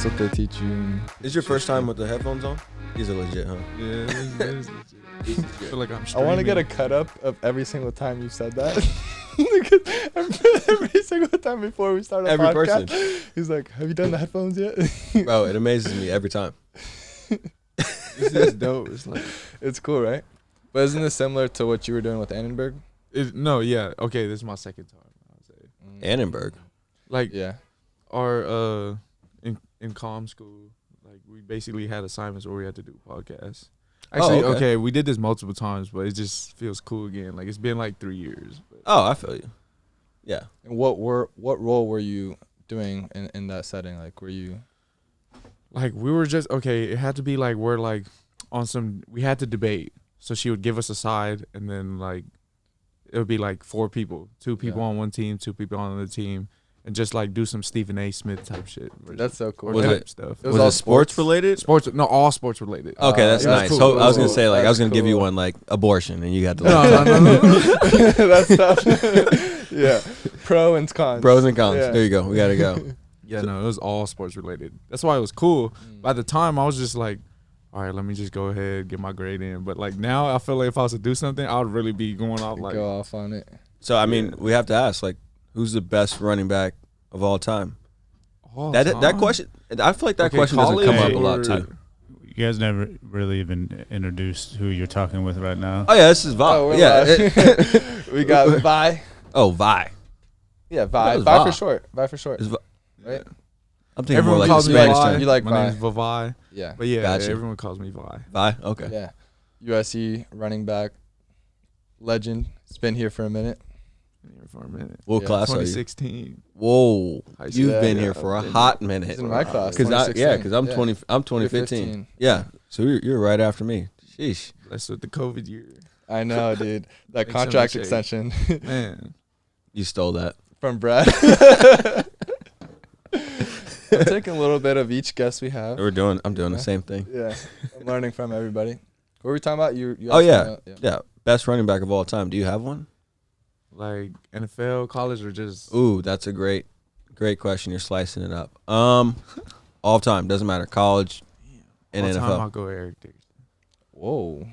That's what they teach you. Is your first time with the headphones on? These are legit, huh? Yeah, it is legit. I feel like I'm I streaming. want to get a cut up of every single time you said that. Because every single time before we start a Every podcast, person. he's like, "Have you done the headphones yet?" Bro, it amazes me every time. This is dope. It's like It's cool, right? But isn't this similar to what you were doing with Annenberg? no, yeah. Okay, this is my second time. I would say. Annenberg. Like Yeah. our in comm school, like we basically had assignments where we had to do podcasts. Actually, okay. we did this multiple times, but it just feels cool again. Like it's been like 3 years. But Oh, I feel you. Yeah. And what role were you doing in that setting? Like, were you? like we were just it had to be like we're like on some we had to debate. So she would give us a side, and then like it would be like 4 people, 2 people on one team, 2 people on another team, and just like do some Stephen A. Smith type shit. That's so cool. Or Was type it- stuff. Was all it sports related? Sports? No, all sports related. Okay, that's Yeah, nice. that's So cool. I was gonna say like I was That's gonna give you cool. one like abortion, and you had to No, like That's tough. Yeah. Pro and cons. pros and cons. Yeah. There you go. We gotta go. Yeah, no, it was all sports related. That's why it was cool. Mm. By the time I was just like, all right, let me just go ahead get my grade in. But like now, I feel like if I was to do something, I would really be going off like. Go off on it. So I mean, we have to ask like, who's the best running back of all time? all That time. question. I feel like that Okay, question doesn't come up college a lot or- too. You guys never really even introduced who you're talking with right now. Oh yeah, this is Vi. we're Yeah. live. We got Vi. Oh, Vi. Yeah, That Vi. was Vi Vi. for short. Vi for short. Is Vi- Right? I'm thinking Everyone more like calls the me Spanish Vi. term. You like My Vi. name's Vavae. Yeah. But yeah, Gotcha. everyone calls me Vi. Vi. Okay. Yeah. USC running back legend. It's been here for a minute. Been here for a minute. What Yeah. class are you? 2016. Whoa, High school. you've Yeah, been yeah, here for a I've been hot here. minute. He's in my class. Because I'm 2016. 20. I'm 2015. Yeah, so you're right after me. Sheesh. That's with the COVID year. I know, dude. That Make contract some extension Man. You stole that. from Brad. I'm taking a little bit of each guest we have. I'm doing Yeah. the same thing. Yeah. I'm learning from everybody. What were we talking about? You Oh asked me yeah. about- Yeah. Best running back of all time. Do you have one? Like NFL, college, or just. Ooh, that's a great question. You're slicing it up. All time doesn't matter. College and all time, NFL. I'll go Eric Dickerson. Whoa.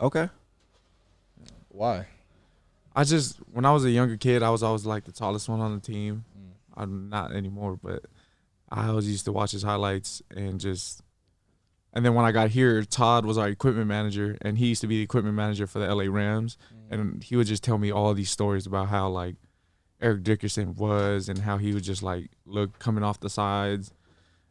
Okay. Why? I just, when I was a younger kid, I was always like the tallest one on the team. Mm. I'm not anymore, but I always used to watch his highlights and then when I got here, Todd was our equipment manager, and he used to be the equipment manager for the LA Rams, and he would just tell me all these stories about how like Eric Dickerson was and how he would just like look coming off the sides,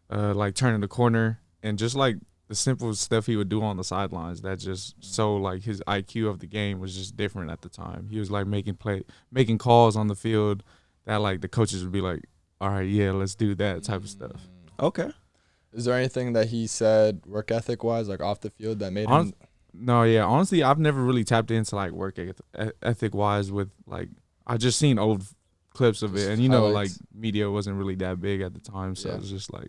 like turning the corner, and just like the simple stuff he would do on the sidelines that just so like his IQ of the game was just different at the time. He was like making calls on the field that like the coaches would be like, all right, yeah, let's do that type of stuff. Okay. Is there anything that he said work ethic wise, like off the field, that made him? Honest- No, yeah, honestly, I've never really tapped into like work ethic wise with like I just seen old clips of it, and you know like Highlights. media wasn't really that big at the time, so Yeah. it was just like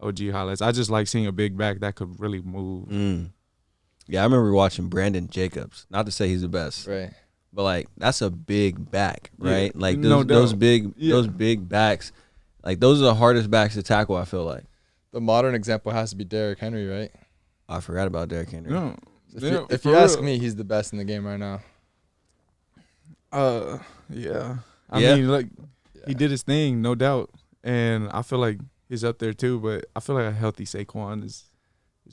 OG highlights. I just like seeing a big back that could really move. Yeah, I remember watching Brandon Jacobs. Not to say he's the best, Right. but like that's a big back, right? Yeah, Like no those doubt. those big backs, like those are the hardest backs to tackle. I feel like. The modern example has to be Derrick Henry, right? I forgot about Derrick Henry. No, If you ask me, he's the best in the game right now. yeah. I Yeah? mean, like Yeah. he did his thing, no doubt, and I feel like he's up there too. But I feel like a healthy Saquon is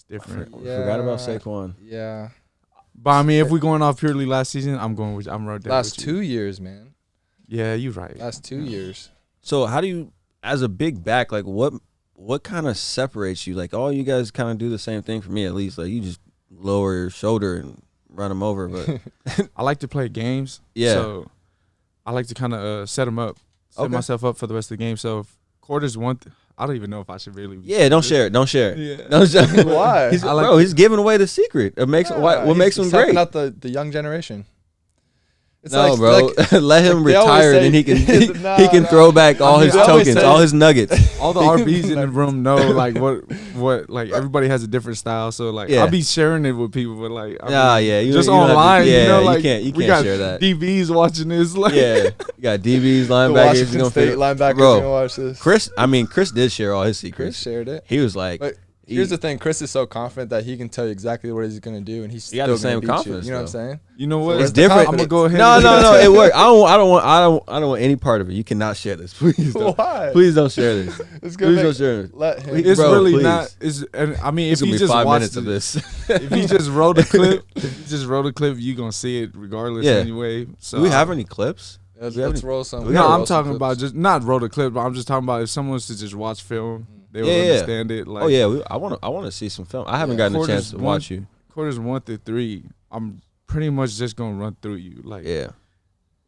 different. Forgot about Saquon. Yeah. But I mean, if we're going off purely last season, I'm right there. Last with you. 2 years, man. Yeah, you're right. Last 2 years. So how do you, as a big back, like what kind of separates you? Like all you guys kind of do the same thing for me at least. Like you just lower your shoulder and run them over. But I like to play games. Yeah. So I like to kind of set them up, set Okay. myself up for the rest of the game. So if quarters I don't even know if I should really. yeah, don't share it. Don't share it. Yeah. Don't share- Why? He's, I like- bro, he's giving away the secret. It makes what makes him He's helping great. out the young generation. It's No, like, bro. like, Let him they always retire, say- and he can Nah, he can nah. throw back all I mean, his they always tokens, say- all his nuggets. All the RBs in the room know like what like everybody has a different style. So like Yeah. I'll be sharing it with people, but like Nah, yeah, you just don't have to- online, yeah, you know, you like can't we got share that. DBs watching this. Like Yeah, you got DBs, The linebackers. Washington gonna State figure- linebackers Bro, gonna watch this. Chris did share all his Chris secrets. shared it. He was like, But he- here's the thing: Chris is so confident that he can tell you exactly what he's gonna do, and he's He got still the same gonna beat you. confidence, You know what I'm though. saying? you know So what? where's It's different. I'm gonna go ahead. no, and no, it worked. I don't want any part of it. You cannot share this, please. Don't. Why? Please don't share this. It's gonna Please make, don't share it. let him. It's Bro, really please. not. And I mean, It's if gonna you be just 5 watch minutes of this. if you just wrote a clip, you gonna see it regardless Yeah. anyway. So Do we have any clips? Let's, we have let's any- roll some. we No, gotta I'm roll some talking clips. about just not wrote a clip, but I'm just talking about if someone was to just watch film, they would Yeah, yeah. understand it. Like, Oh yeah, I want to see some film. I haven't Yeah. gotten a chance to Quarters watch you. quarters 1 through 3, I'm pretty much just gonna run through you. Like Yeah,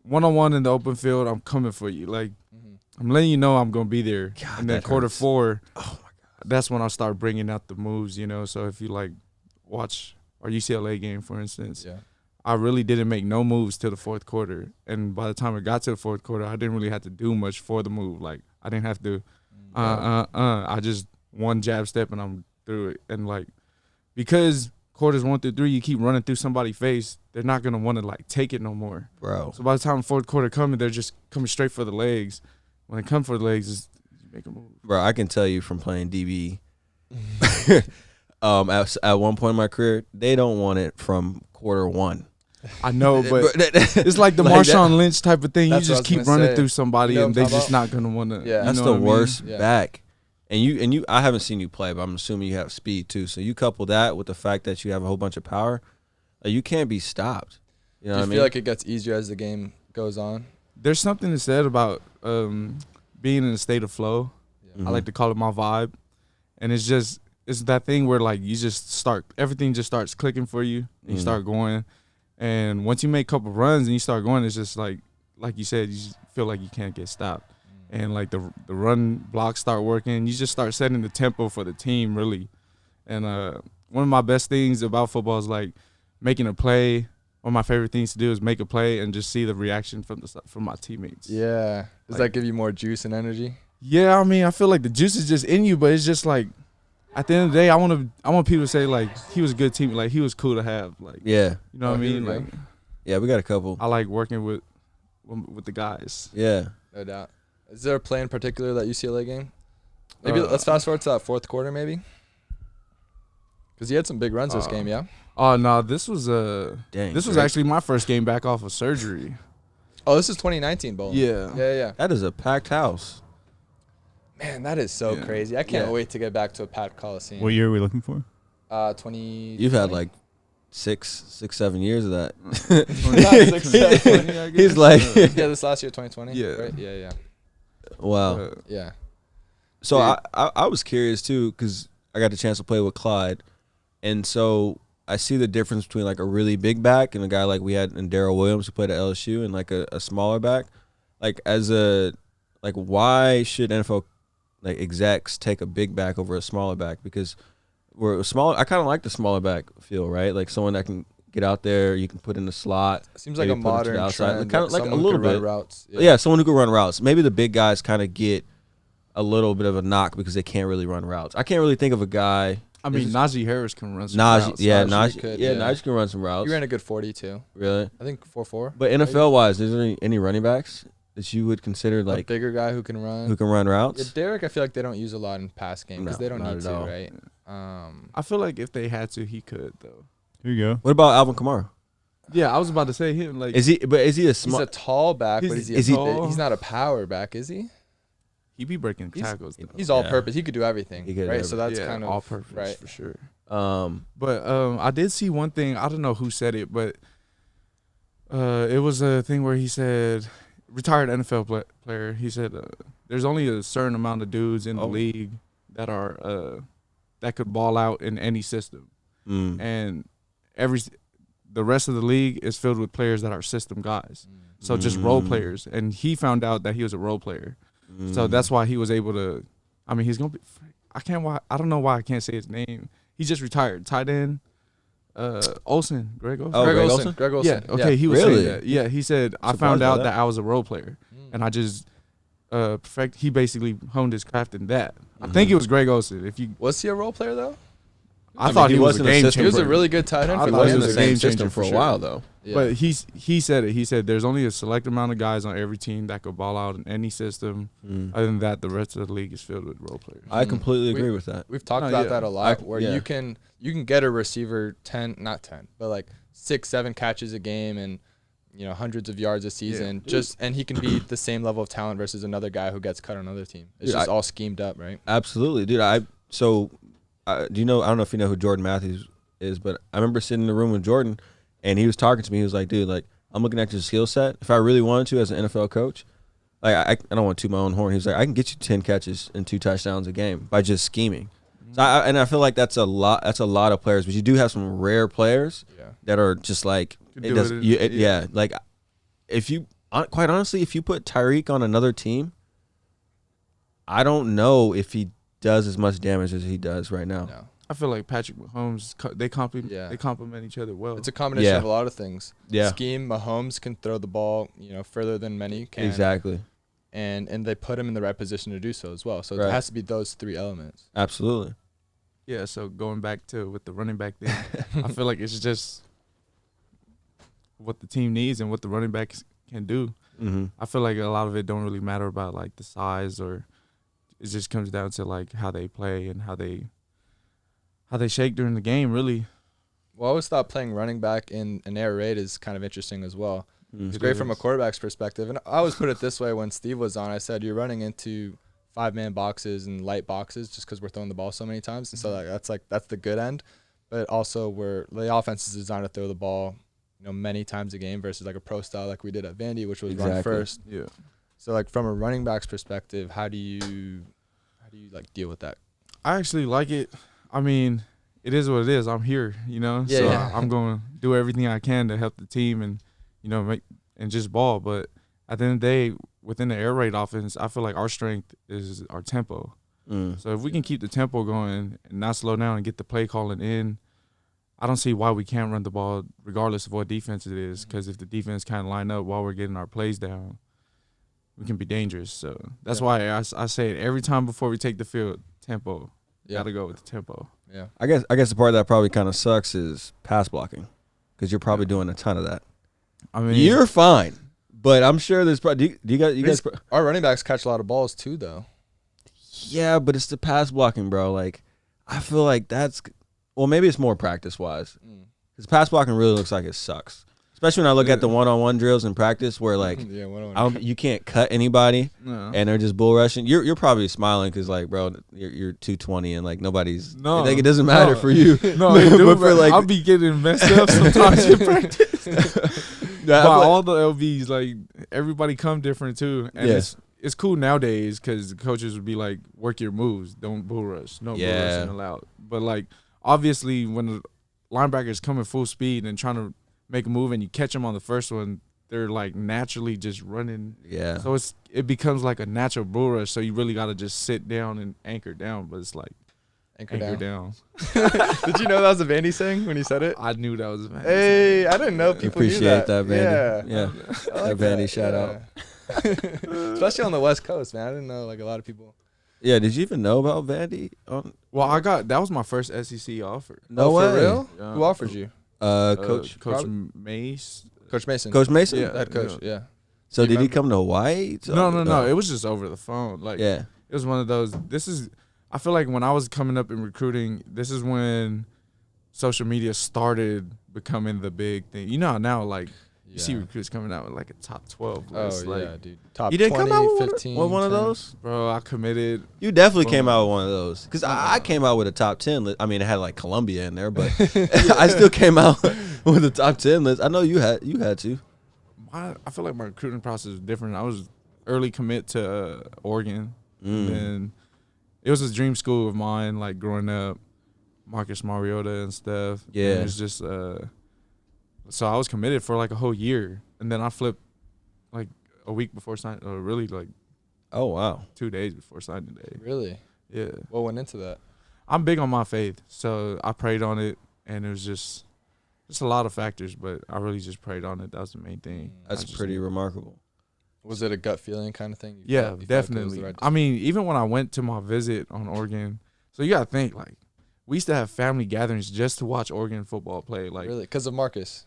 1-on-1 in the open field, I'm coming for you. Like Mhm. I'm letting you know I'm gonna be there. God, And then that quarter hurts. 4, Oh my god. that's when I start bringing out the moves. You know, so if you like watch our UCLA game, for instance. Yeah. I really didn't make no moves till the fourth quarter. And by the time it got to the fourth quarter, I didn't really have to do much for the move. Like, I didn't have to, I just one jab step and I'm through it. And, like, because quarters 1 through 3, you keep running through somebody's face, they're not going to want to, like, take it no more. Bro. So by the time fourth quarter coming, they're just coming straight for the legs. When they come for the legs, it's, you make a move. Bro, I can tell you from playing DB, at one point in my career, they don't want it from quarter 1. I know, but it's it's like the Like that- Marshawn Lynch type of thing. That's You what I just was keep gonna running say. through somebody You know and what I'm they're just talking not going to want to. Yeah. That's you know the what I mean? worst Yeah. back. And you I haven't seen you play, but I'm assuming you have speed too. So you couple that with the fact that you have a whole bunch of power, you can't be stopped. You know Do you what I mean? feel like it gets easier as the game goes on? There's something to said about being in a state of flow. Mhm. I like to call it my vibe. And it's that thing where like you just start, everything just starts clicking for you. And you Mhm. start going. And once you make a couple runs and you start going, it's just like you said, you just feel like you can't get stopped. And like the run blocks start working. You just start setting the tempo for the team really. And one of my best things about football is like making a play. One of my favorite things to do is make a play and just see the reaction from my teammates. Yeah. Does Like- that give you more juice and energy? Yeah, I mean, I feel like the juice is just in you, but it's just like at the end of the day, I want people to say like he was a good team, like he was cool to have, like yeah. you know what I Oh, here mean? we go. Like Yeah, we got a couple. I like working with the guys. Yeah. No doubt. Is there a play in particular that UCLA game? Maybe Uh, let's fast forward to that fourth quarter, maybe. Because you had some big runs this game, yeah. Oh no, this was Dang. this was Drake. actually my first game back off of surgery. Oh, this is 2019 bowl. Yeah. Yeah. That is a packed house. Man, that is so Yeah. crazy. I can't Yeah. wait to get back to a packed Coliseum. What year are we looking for? 20. You've had like 7 years of that. 6, 7, I He's guess. like, Yeah, this last year, 2020. Yeah. Right? Yeah. wow. Yeah. So Dude. I was curious too because I got the chance to play with Clyde, and so I see the difference between like a really big back and a guy like we had in Darrell Williams who played at LSU and like a smaller back. Like why should NFL like execs take a big back over a smaller back? Because we're smaller. I kind of like the smaller back feel, right? Like someone that can get out there, you can put in the slot. Seems like a Maybe put it to the modern outside. trend. Kinda like a someone who little can run bit. routes. Yeah, someone who can run routes. Maybe the big guys kind of get a little bit of a knock because they can't really run routes. I can't really think of a guy. I mean, This is- Najee Harris can run some Najee, routes. yeah, Najee Najee, could, yeah, yeah. Najee can run some routes. You ran a good 40 too. Really? I think 4.4. But NFL wise, is there any running backs that you would consider A like bigger guy who can run. who can run Yeah, routes? Derek, I feel like they don't use a lot in pass game because No, they don't not need at to, all. right? I feel like if they had to, he could though. Here you go. What about Alvin Kamara? Yeah, I was about to say him. Like Is he a he's small? a tall back, but He's- he's is he- not a power back, is he? he be breaking He's- tackles. Though. He's all Yeah. purpose. He could do everything, He could do right? So that's yeah, kind of all purpose right. for sure. Um, But I did see one thing. I don't know who said it, but it was a thing where he said, retired NFL player. He said, "There's only a certain amount of dudes in the Oh. league that are that could ball out in any system, and the rest of the league is filled with players that are system guys. So just role Mm. players. And he found out that he was a role player, so that's why he was able to. I mean, he's gonna be. I don't know why I can't say his name. He just retired. Tight end. Olsen, Greg Olsen. Oh, Greg Greg Olsen. Olsen? Greg Olsen. Yeah, okay, he was Really? saying that. Yeah, he said, I Surprised found by out that. that I was a role player, and I just he basically honed his craft in that. I think it was Greg Olsen. If you, Was he a role player though? I thought he he was a wasn't a game system He was changer. a really good tight end I for thought He he was in was the a same game system changer for a for while sure. though. Yeah. But he said it. He said there's only a select amount of guys on every team that could ball out in any system. Other than that, the rest of the league is filled with role players. I completely We- agree with that. We've talked No, about yeah. that a lot, I- where yeah. you can get a receiver 10, not 10, but like 6, 7 catches a game and hundreds of yards a season. And he can be the same level of talent versus another guy who gets cut on another team. It's Dude, just all schemed up, right? Absolutely, dude. Do you know? I don't know if you know who Jordan Matthews is, but I remember sitting in the room with Jordan, and he was talking to me. He was like, "Dude, like I'm looking at your skill set. If I really wanted to, as an NFL coach, like I don't want to toot my own horn. He was like, I can get you 10 catches and 2 touchdowns a game by just scheming. So I feel like that's a lot. That's a lot of players, but you do have some rare players that are just like Could it do does. it in- Yeah, like if you quite honestly, if you put Tyreek on another team, I don't know if he does as much damage as he does right now. No. I feel like Patrick Mahomes, they complement each other well. It's a combination Yeah. of a lot of things. Yeah, Scheme, Mahomes can throw the ball, further than many can. exactly, And they put him in the right position to do so as well. So Right. it has to be those 3 elements. absolutely. Yeah, so going back to with the running back thing, I feel like it's just what the team needs and what the running backs can do. Mm-hmm. I feel like a lot of it don't really matter about like the size, or it just comes down to like how they play and how they shake during the game, really. Well, I always thought playing running back in an air raid is kind of interesting as well. It's It great from a is. quarterback's perspective. And I always put it this way when Steve was on. I said, you're running into 5-man boxes and light boxes just because we're throwing the ball so many times. And so that's the good end. But also the offense is designed to throw the ball, many times a game versus like a pro style like we did at Vandy, which was run Exactly. first. Yeah. So like from a running back's perspective, how do you like deal with that? I actually like it. I mean, it is what it is. I'm here, Yeah, so yeah. I'm going to do everything I can to help the team and, make and just ball. But at the end of the day, within the air raid offense, I feel like our strength is our tempo. So if we can keep the tempo going and not slow down and get the play calling in, I don't see why we can't run the ball regardless of what defense it is, because if the defense can't line up while we're getting our plays down, we can be dangerous. So that's why I say it every time before we take the field, tempo. Yeah. Got to go with the tempo. Yeah. I guess the part that probably kind of sucks is pass blocking, because you're probably doing a ton of that. I mean, You're fine, but I'm sure there's probably. Do you guys? Our running backs catch a lot of balls too, though. Yeah, but it's the pass blocking, bro. Like, I feel like maybe it's more practice wise, because pass blocking really looks like it sucks. Especially when I look at the one-on-one drills in practice, where like you can't cut anybody, no. and they're just bull rushing. You're probably smiling because like, bro, you're 220 and like nobody's. No, like, it doesn't matter for you. No, it do, But for, like- I'll be getting messed up sometimes in practice. Yeah, But I'm like- all the LBs, like everybody come different too, and Yeah. it's cool nowadays because the coaches would be like, work your moves, don't bull rush, no bull Yeah. rushing allowed. But like obviously when the linebackers coming full speed and trying to make a move and you catch them on the first one, they're like naturally just running. yeah. So it becomes like a natural bull rush. So you really got to just sit down and anchor down. But it's like Anchor anchor down. down. Did you know that was a Vandy saying when he said it? I knew that was a Hey, I didn't know people knew Appreciate that. that, Vandy. Yeah. I like That Vandy that, shout out. Especially on the West Coast, man. I didn't know like a lot of people. Yeah, did you even know about Vandy? Well, that was my first SEC offer. No Oh, way. for real? Yeah. Who offered you? Coach Coach Mace. Coach Mason. Coach Mason. Yeah. The head coach. Yeah. So Do you did he remember? come to Hawaii? No. It was just over the phone. Like Yeah. it was one of those. I feel like when I was coming up in recruiting, this is when social media started becoming the big thing. You know how now, like you see recruits coming out with like a top 12 Oh list. Like, yeah, dude. Top You didn't 20, come out with 15, one of 10. those? bro, I committed. You definitely came Boom. out with one of those. Because I came out with a top 10 list. I mean, it had like Columbia in there, but I still came out with a top 10 list. I know you had to. I feel like my recruiting process was different. I was early commit to Oregon, and it was a dream school of mine. Like growing up, Marcus Mariota and stuff. Yeah. and it's just so I was committed for like a whole year, and then I flipped like a week before signing, or really like Oh, wow. 2 days before signing day. Really? Yeah, What went into that? I'm big on my faith, so I prayed on it, and it was just just a lot of factors, but I really just prayed on it. That was the main thing. That's pretty remarkable. Was it a gut feeling kind of thing? You Yeah, felt like it was definitely. the right I mean, even when I went to my visit on Oregon, so you gotta think like we used to have family gatherings just to watch Oregon football play. Like really, because of Marcus.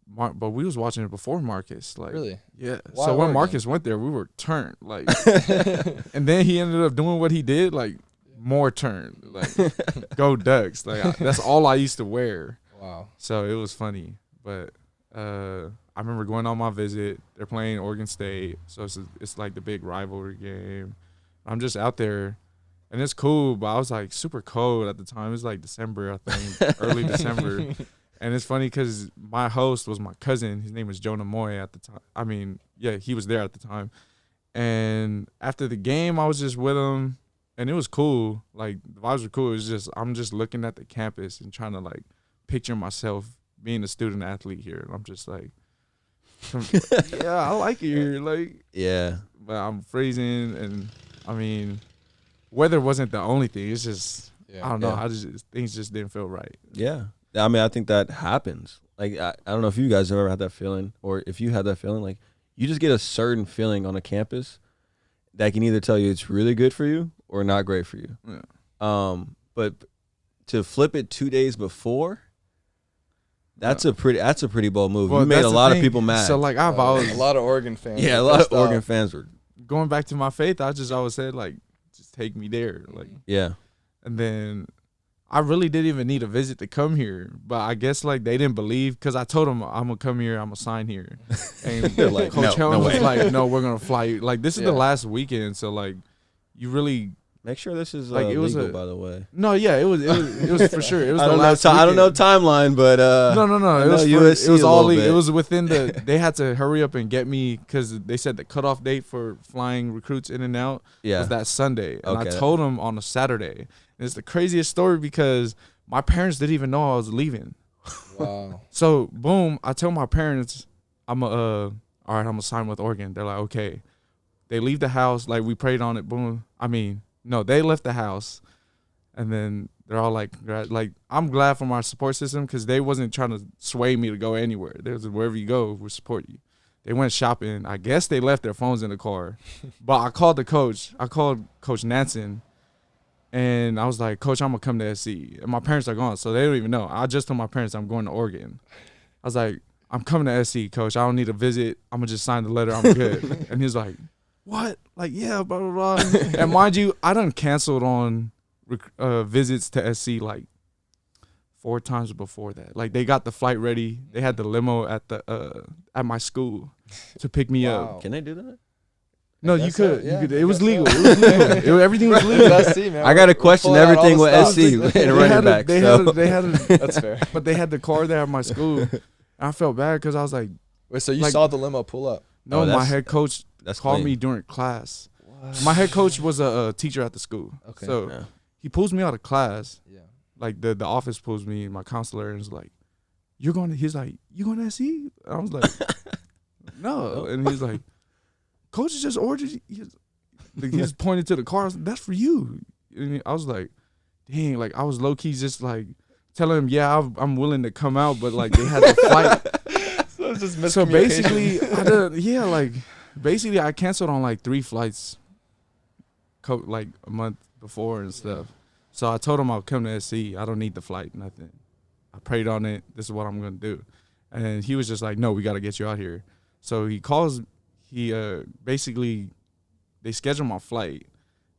but we was watching it before Marcus. Like Really? yeah. Why So when Oregon? Marcus went there, we were turned. Like, and then he ended up doing what he did. Like more turned. Like go Ducks. Like that's all I used to wear. Wow. So it was funny. But I remember going on my visit. They're playing Oregon State, so it's like the big rivalry game. I'm just out there, and it's cool. But I was like super cold at the time. It was like December, I think, early December. And it's funny because my host was my cousin. His name was Jonah Moy at the time. I mean, yeah, he was there at the time. And after the game, I was just with him, and it was cool. Like the vibes were cool. It was just I'm just looking at the campus and trying to like picture myself being a student athlete here. And I'm just like, yeah, I like it here. Like, Yeah. but I'm freezing, and I mean, weather wasn't the only thing. It's just Yeah. I don't know. Yeah. Things just didn't feel right. Yeah. I mean, I think that happens. Like, I don't know if you guys have ever had that feeling, or if you had that feeling. Like, you just get a certain feeling on a campus that can either tell you it's really good for you or not great for you. Yeah. But to flip it 2 days before, that's a pretty bold move. Well, You made that's a the lot of thing. people mad. So like I've A always lot of Oregon fans. yeah, a were lot of pissed Oregon off. fans were. going back to my faith. I just always said like, just take me there. Like, Yeah. and then I really didn't even need a visit to come here, but I guess like they didn't believe because I told them I'm gonna come here, I'm gonna sign here, and They're like, Coach no Helen was way. like, no, we're gonna fly you. Like this is the Yeah. last weekend, so like you really Make sure this is Like, it was legal, a- by the way. no, yeah, it was for sure. It was I the don't know. last. I don't know weekend. timeline, but No. I It was know USC it was a all little bit. it was within the. They had to hurry up and get me because they said the cutoff date for flying recruits in and out yeah. was that Sunday, and Okay. I told them on a Saturday. And it's the craziest story because my parents didn't even know I was leaving. Wow. So boom, I tell my parents I'm all right, I'm gonna sign with Oregon. They're like, okay. They leave the house, like we prayed on it. Boom. I mean, no, they left the house, and then they're all like, I'm glad for my support system because they wasn't trying to sway me to go anywhere. They was wherever you go, we support you. They went shopping. I guess they left their phones in the car, but I called the coach. I called Coach Nansen, and I was like, Coach, I'm gonna come to SC, and my parents are gone, so they don't even know. I just told my parents I'm going to Oregon. I was like, I'm coming to SC, Coach. I don't need a visit. I'm gonna just sign the letter. I'm good. And he was like, what? Like, yeah, blah, blah, blah. And mind you, I done canceled on visits to SC like 4 times before that. Like, they got the flight ready. They had the limo at my school to pick me Wow. up. Can they do that? No, guess you so, could. yeah, You could. I It was guess legal. so. It was legal. Everything was legal. Let's see, man. I got to We're question pulling out all everything the with stops. SC and They running had back. they had a, That's fair. but they had the car there at my school. And I felt bad because I was like, Wait, so you Like- saw the limo pull up? no, Oh, my that's- head coach That's called clean. me during class. My head coach was a teacher at the school. Okay. So Yeah. he pulls me out of class. Yeah. Like the office pulls me, my counselor, and is like, "You're going to?" He's like, "You going to SC?" I was like, "No," and he's like, "Coach just ordered." He just pointed to the car. I was like, "That's for you." And I was like, "Dang!" Like I was low key just like telling him, "Yeah, I'm willing to come out," but like they had the flight. So it's just So miscommunication. basically, I canceled on like 3 flights, like a month before and stuff. So I told him I'll come to SC. I don't need the flight, nothing. I prayed on it. This is what I'm gonna do. And he was just like, "No, we got to get you out here." So he calls. He basically, they scheduled my flight.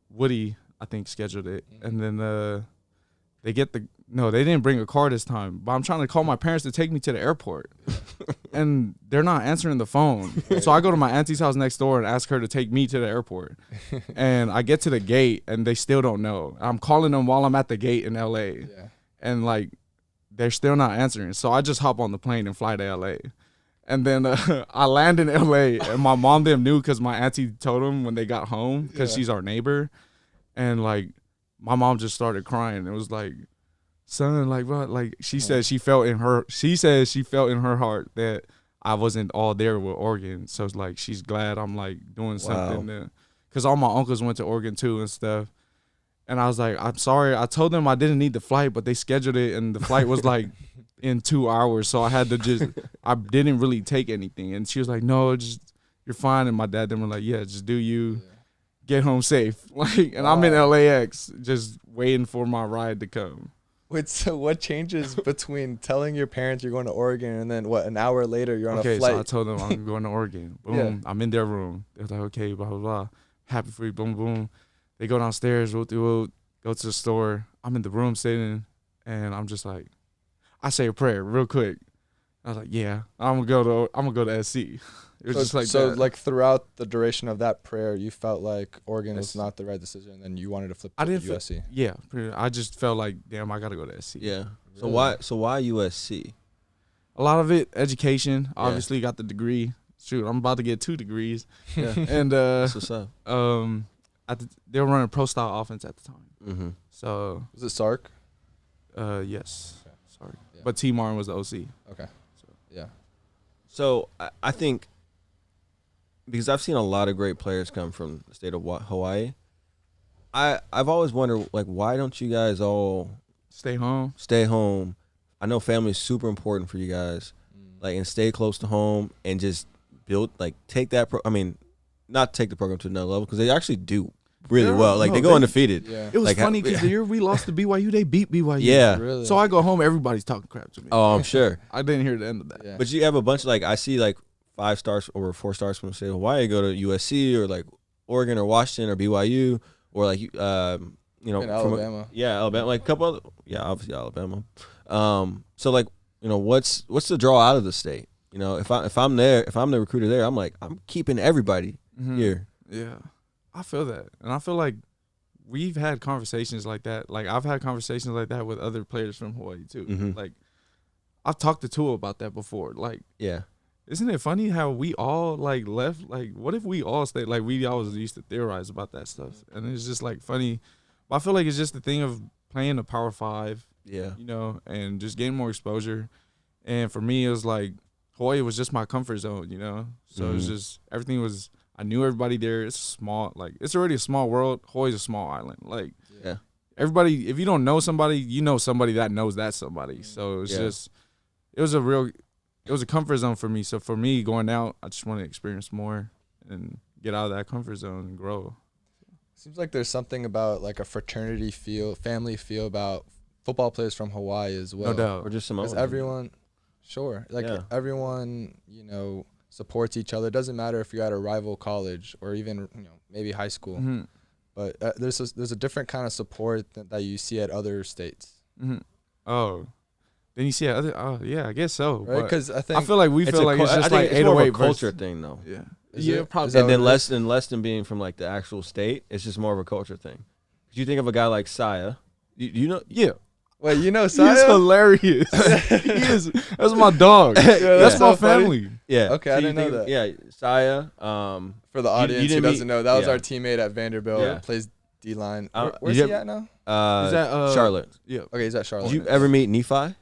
Woody, I think, scheduled it, and then they get the. No, they didn't bring a car this time. But I'm trying to call my parents to take me to the airport. And they're not answering the phone. So I go to my auntie's house next door and ask her to take me to the airport. And I get to the gate and they still don't know. I'm calling them while I'm at the gate in LA. Yeah. And like they're still not answering. So I just hop on the plane and fly to LA. And then I land in LA and my mom them knew because my auntie told them when they got home because Yeah. she's our neighbor. And like my mom just started crying. It was like, son, like what? Like she said she felt in her heart that I wasn't all there with Oregon. So it's like she's glad I'm like doing something because all my uncles went to Oregon too and stuff. And I was like, I'm sorry. I told them I didn't need the flight, but they scheduled it and the flight was like in 2 hours. So I had to just, I didn't really take anything. And she was like, no, just, you're fine. And my dad then were like, yeah, just do you. Get home safe. Like, and I'm in LAX just waiting for my ride to come. Wait, so what changes between telling your parents you're going to Oregon and then an hour later you're on a flight? Okay, so I told them I'm going to Oregon. Boom. I'm in their room. They're like, okay, blah, blah, blah. Happy for you, boom, boom. They go downstairs, go to the store. I'm in the room sitting, and I'm just like, I say a prayer real quick. I was like, yeah, I'm gonna go to SC. It was just like so that. like throughout the duration of that prayer, you felt like Oregon was not the right decision, and then you wanted to flip to USC. Yeah, I just felt like, damn, I gotta go to SC. Yeah. So Really? why USC? A lot of it, education. Obviously, got the degree. Shoot, I'm about to get 2 degrees. Yeah. And That's what's up. they were running pro style offense at the time. Mm-hmm. So Was it Sark? yes, Okay. sorry, Yeah. but T. Martin was the OC. Okay. Yeah. So I think because I've seen a lot of great players come from the state of Hawaii, I've always wondered, like, why don't you guys all Stay home. stay home? I know family is super important for you guys, like, and stay close to home and just build, like, take that. Not take the program to another level because they actually do really Yeah, well. Like, no, they go they- undefeated. Yeah. It was Like, funny because the year we lost to BYU, they beat BYU. Yeah. Really? So I go home, everybody's talking crap to me. Oh, I'm sure. I didn't hear the end of that. Yeah. But you have a bunch of, like, I see, like, 5 stars or 4 stars from the state of Hawaii go to USC or, like, Oregon or Washington or BYU or, like, In from Alabama. Alabama, like a couple other, obviously Alabama. So, like, what's the draw out of the state? If I'm the recruiter there, I'm like, I'm keeping everybody here. Yeah, I feel that, and I feel like we've had conversations like that. Like I've had conversations like that with other players from Hawaii too. Mhm. Like I've talked to Tua about that before. Like, Yeah. isn't it funny how we all like left? Like, what if we all stayed? Like we always used to theorize about that stuff, and it's just like funny. But I feel like it's just the thing of playing the Power 5, Yeah. and just getting more exposure. And for me, it was like Hawaii was just my comfort zone, So it was just everything was. I knew everybody there. It's small, like it's already a small world. Hawaii's a small island. Like Yeah. everybody, if you don't know somebody, you know somebody that knows that somebody. So it was just, it was a comfort zone for me. So for me going out, I just want to experience more and get out of that comfort zone and grow. Seems like there's something about like a fraternity feel, family feel about football players from Hawaii as well. No doubt. Or just some Because other. everyone, everyone, supports each other. It doesn't matter if you're at a rival college or even, maybe high school. Mm-hmm. But there's a different kind of support that you see at other states. Mm-hmm. Oh, then you see other. Oh, yeah, I guess so. Right? Because I think I feel like we It's feel like it's I just think like it's more of 808 a culture versus- thing, though. Yeah. Is Yeah, it? probably. Is that And then what it is? less than being from, like, the actual state, it's just more of a culture thing. 'Cause you think of a guy like Saya. You know? Yeah. Wait, He is Saya? hilarious. He is. That's my dog. That's so my funny. family. Yeah. Okay, I you didn't know think- that. Yeah, Saya. For the audience who didn't meet- doesn't know, that was yeah. our teammate at Vanderbilt. Yeah. Plays D-line. Uh, Where's did he you- at now? Is that Charlotte. Yeah. Okay, he's at Charlotte. Did you ever meet Nephi?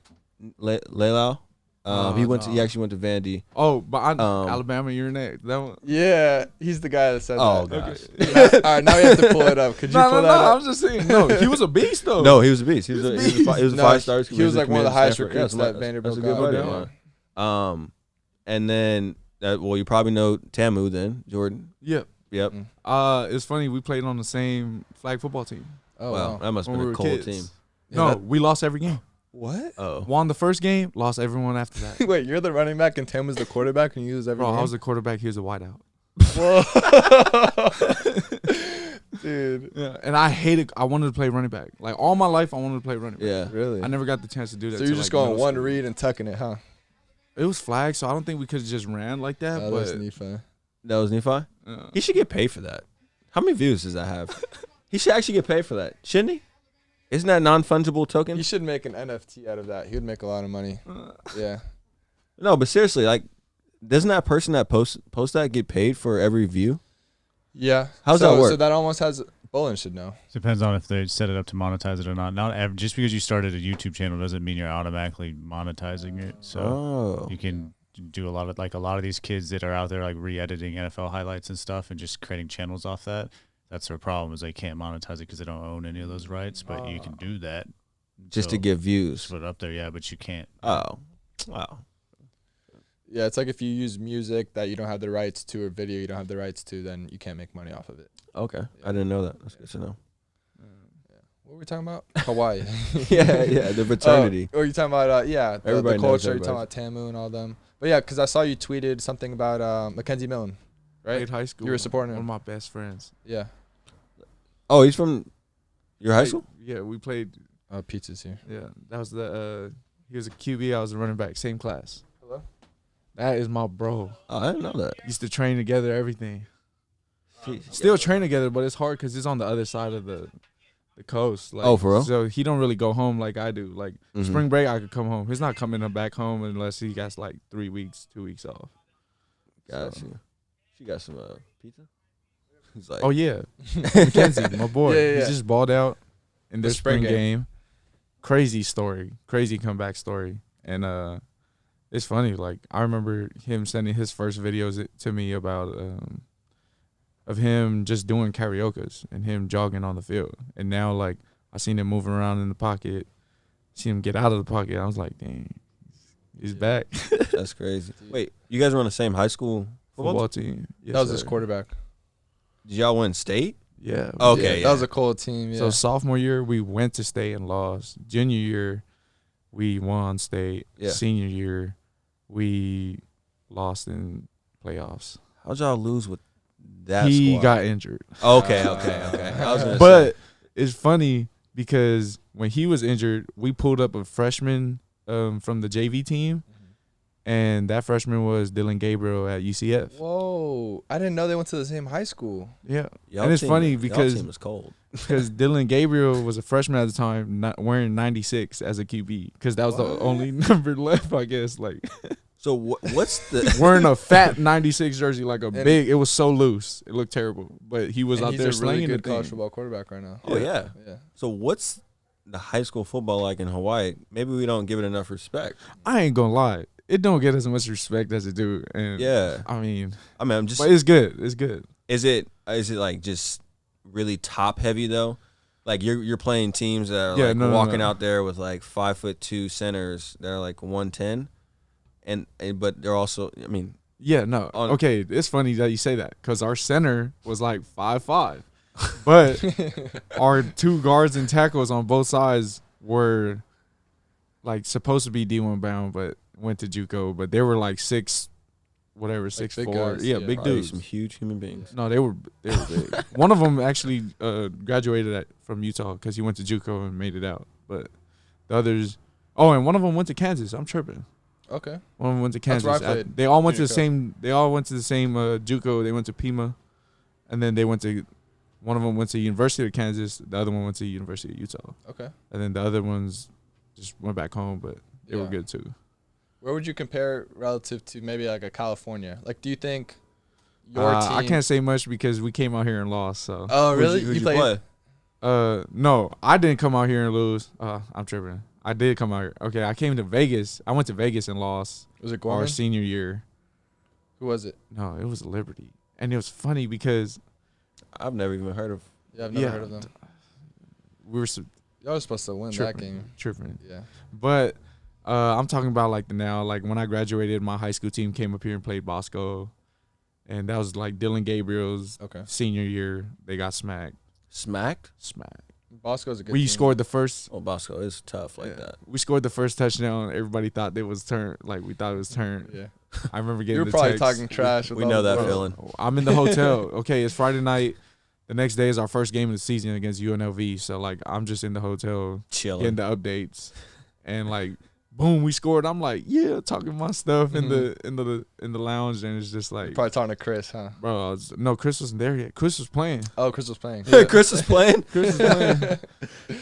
Lelau? He no. actually went to Vandy. Oh, but Alabama, you're next. That one. Yeah, he's the guy that said Oh, that. gosh. All right, now we have to pull it up. Could you No, pull no, that no. up? I was just saying. No, he was a beast though. No, he was a beast. He was a beast. he was a No, 5-star. he was like one of the highest recruits Yeah, that that's Vanderbilt a good got. buddy. Yeah. And then you probably know Tamu then, Jordan. Yep. Yep. It's funny. We played on the same flag football team. Oh, Wow, wow. that must have When been we a were cold kids. team. Yeah, No, that- we lost every game. What? Oh, Won the first game, lost everyone after that. Wait, you're the running back and Tim was the quarterback and you lose every Bro, I game? was the quarterback. He was a wideout. Whoa. Dude. Yeah, and I wanted to play running back. Like all my life, I wanted to play running back. yeah. Really? I never got the chance to do that. So you're till, just like, going middle one school. read and tucking it, huh? It was flag, so I don't think we could have just ran like that. Oh, but that's Nephi. That was Nephi. uh, He should get paid for that. How many views does that have? He should actually get paid for that, shouldn't he? Isn't that a non-fungible token? You should make an NFT out of that. He would make a lot of money. Yeah. No, but seriously, like, doesn't that person that post that get paid for every view? Yeah. How's that work? So that almost has Bolin should know. Depends on if they set it up to monetize it or not. Just because you started a YouTube channel doesn't mean you're automatically monetizing it. So you can do a lot of these kids that are out there like re-editing NFL highlights and stuff and just creating channels off that. That's their problem is they can't monetize it because they don't own any of those rights. But you can do that just to get views. Put it up there, yeah, but you can't. Oh, wow. Yeah, it's like if you use music that you don't have the rights to or video you don't have the rights to, then you can't make money off of it. Okay, I didn't know that. That's good to know. What were we talking about? Hawaii. yeah, the fraternity. Or you talking about the Everybody knows culture? You talking about Tamu and all them? But yeah, because I saw you tweeted something about Mackenzie Milne, right? Played high school. You were supporting him. One of my best friends. Yeah. Oh, he's from your high school? Yeah, we played. Pizza's here. Yeah, that was the. He was a QB. I was a running back. Same class. Hello. That is my bro. Oh, I didn't know that. Used to train together, everything. Still train together, but it's hard because it's on the other side of the coast. Like, Oh, for real? So he don't really go home like I do. Like spring break, I could come home. He's not coming back home unless he got like 3 weeks, 2 weeks off. Got you. She got some pizza? He's like, Oh yeah, Mackenzie, my boy. Yeah. He just balled out in their The spring spring game. Crazy story, crazy comeback story, and it's funny. Like I remember him sending his first videos to me about of him just doing karaoke and him jogging on the field, and now like I seen him moving around in the pocket, seen him get out of the pocket. I was like, dang, he's back. that's crazy. Wait, you guys were on the same high school Football team. Yes, That was his sir. quarterback. Did y'all win state? Yeah. Okay, That was a cool team. Yeah. So sophomore year we went to state and lost. Junior year we won state. Yeah. Senior year we lost in playoffs. How'd y'all lose with that He squad? got injured. Okay. I was gonna But it's funny because when he was injured, we pulled up a freshman from the JV team, and that freshman was Dylan Gabriel at UCF. Whoa! I didn't know they went to the same high school. Yeah, Y'all and it's team- funny y'all because team was cold. Dylan Gabriel was a freshman at the time, not wearing 96 as a QB because that was the only number left, I guess. Like So what's the wearing a fat 96 jersey, like a And- big. It was so loose, it looked terrible. But he was And out he's there a really slinging good the college thing. football quarterback right now. Oh yeah. Yeah. So what's the high school football like in Hawaii? Maybe we don't give it enough respect. I ain't gonna lie, it don't get as much respect as it do. And Yeah. I mean, I'm just. but it's good. It's good. Is it like just really top heavy though? Like you're playing teams that are like walking out there with like 5'2" centers that are like 110, and but they're also, I mean, Yeah, no. On- Okay, it's funny that you say that because our center was like 5'5", but our two guards and tackles on both sides were like supposed to be D1 bound, but went to JUCO. But they were like 6'4". big guys, Yeah, yeah. big probably dudes. some huge human beings. No, they were big. One of them actually graduated from Utah because he went to JUCO and made it out. But the others, and one of them went to Kansas. I'm tripping. Okay. One of them went to That's Kansas. where I played They all went to the JUCO. same. They all went to the same JUCO. They went to Pima, and then they went to. One of them went to University of Kansas. The other one went to University of Utah, Okay. and then the other ones just went back home. But they were Yeah. good too. Where would you compare relative to maybe like a California? Like, do you think your team? I can't say much because we came out here and lost. So. Oh, really? Who'd you played? play? No, I didn't come out here and lose. I'm tripping. I did come out here. Okay, I came to Vegas. I went to Vegas and lost Was it our Gorman? senior year. Who was it? No, it was Liberty, and it was funny because I've never even heard of. Yeah, I've never heard of them. we were Y'all were supposed to win that game. tripping. Yeah. But I'm talking about like the now. Like when I graduated, my high school team came up here and played Bosco, and that was like Dylan Gabriel's Okay. senior year. They got smacked. Smacked? Bosco's a good We team. scored the first. Oh, Bosco is tough like that. We scored the first touchdown. Everybody thought it was turned. Like we thought it was turned. Yeah. I remember getting You were the probably text. talking trash. We know that feeling. I'm in the hotel. Okay, it's Friday night. The next day is our first game of the season against UNLV. So like I'm just in the hotel Chilling. getting the updates, and like boom, we scored. I'm like, yeah, talking my stuff in the lounge, and it's just like, Probably talking to Chris, huh? bro, no, Chris wasn't there yet. Chris was playing. Oh, Chris was playing. Chris is playing. Chris was playing,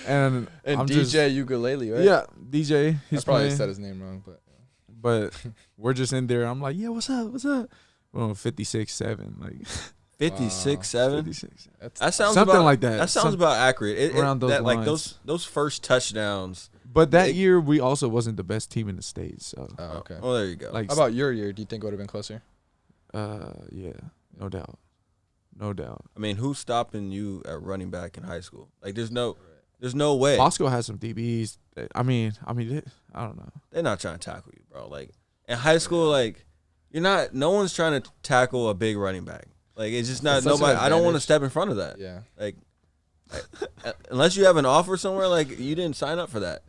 and And I'm DJ just, Ukulele, right? yeah, DJ, I he's probably playing. said his name wrong, but But we're just in there. I'm like, yeah, what's up? What's up? Well, 56-7, like 56-7. 56. that's That sounds Something about, like that. That sounds about accurate. Around those that, like lines. those first touchdowns. But that It- year, we also wasn't the best team in the state. So, Oh, okay. Oh, there you go. like, How about your year? Do you think it would have been closer? yeah, no doubt, no doubt. I mean, who's stopping you at running back in high school? Like, there's no. There's no way. Moscow has some DBs. I mean, I don't know. They're not trying to tackle you, bro. Like in high school, like you're not. No one's trying to tackle a big running back. Like it's just not nobody. I don't want to step in front of that. Yeah. Like unless you have an offer somewhere, like you didn't sign up for that.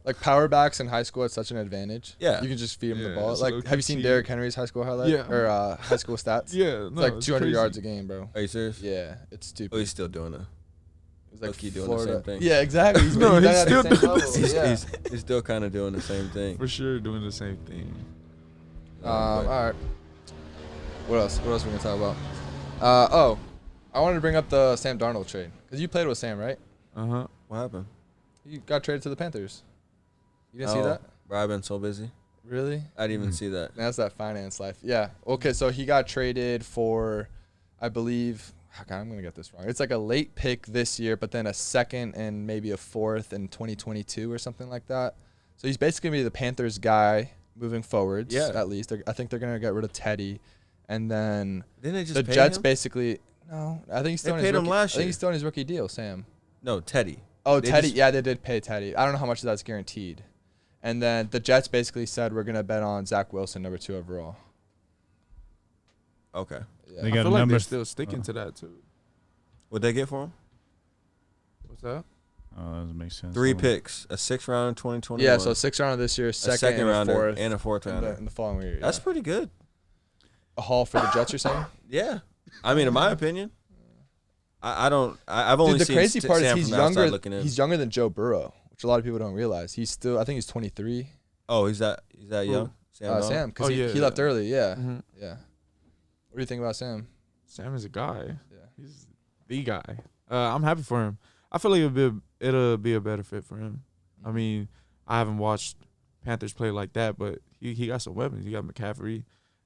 Like power backs in high school, it's such an advantage. Yeah. You can just feed them the Yeah, ball. it's Like, have you seen Derrick Henry's high school highlight? Yeah. Or high school stats? Yeah, It's like 200 yards a game, bro. Are you serious? Yeah, it's stupid. Oh, he's still doing it. He's like low-key doing Florida. the same thing. Yeah, exactly. He's, No, he's he's at still the same doing level. Yeah. He's still kind of doing the same thing. For sure, doing the same thing. All right. What else? What else are we gonna talk about? I wanted to bring up the Sam Darnold trade because you played with Sam, right? What happened? You got traded to the Panthers. You didn't see that? Bro, I've been so busy. Really? I didn't even see that. That's that finance life. Yeah. Okay, so he got traded for, I believe, God, I'm going to get this wrong. It's like a late pick this year, but then a second and maybe a fourth in 2022 or something like that. So he's basically going to be the Panthers guy moving forwards, at least. I think they're going to get rid of Teddy. And then Didn't they just the pay Jets him? basically, no, I think he's still They in his paid him rookie, last I think year. he's still in his rookie deal, Sam. No, Teddy. Oh, They Teddy. just- Yeah, they did pay Teddy. I don't know how much of that's guaranteed. And then the Jets basically said we're going to bet on Zach Wilson, number 2 overall. Okay. Yeah. They I got feel like number they're still sticking to that too. What'd they get for him? What's that? Oh, that doesn't make sense. 3 picks. A 6th round in 2021. Yeah, so 6th round of this year, a second second and rounder a fourth, and a 4th rounder. in the following year. That's yeah. pretty good. A haul for the Jets, you're saying? Yeah. I mean, in my opinion, I've only Dude, the seen crazy part is Sam he's from the outside younger. looking in. He's younger than Joe Burrow, which a lot of people don't realize. He's still, I think he's 23. Oh, he's that young? Darnold? Sam, because Oh, he yeah. left early. Yeah, Mm-hmm. yeah. What do you think about Sam? Sam is a guy. Yeah. He's the guy. I'm happy for him. I feel like it'll be a better fit for him. I mean, I haven't watched Panthers play like that, but he got some weapons. He got McCaffrey,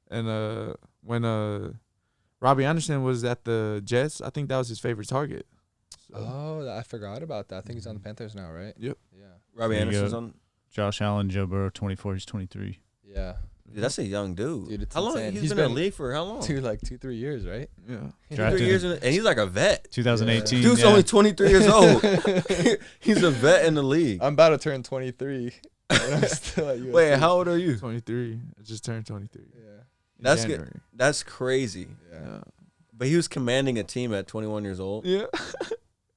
and when Robbie Anderson was at the Jets, I think that was his favorite target. So, Oh, I forgot about that. I think he's on the Panthers now, right? Yep. Yeah. Robbie There you Anderson's go. on. Josh Allen, Joe Burrow, 24. He's 23. Yeah. Dude, that's a young dude. Dude, it's how long? insane. He's He's been in been- the league for how long? Dude, like 2-3 years, right? yeah. Drafted 3 years, and he's like a vet. 2018. Dude's yeah. only 23 years old. He's a vet in the league. I'm about to turn 23. And I'm still at USC. Wait, how old are you? 23. I just turned 23. Yeah. in That's good. January. That's crazy. Yeah. But he was commanding a team at 21 years old. Yeah.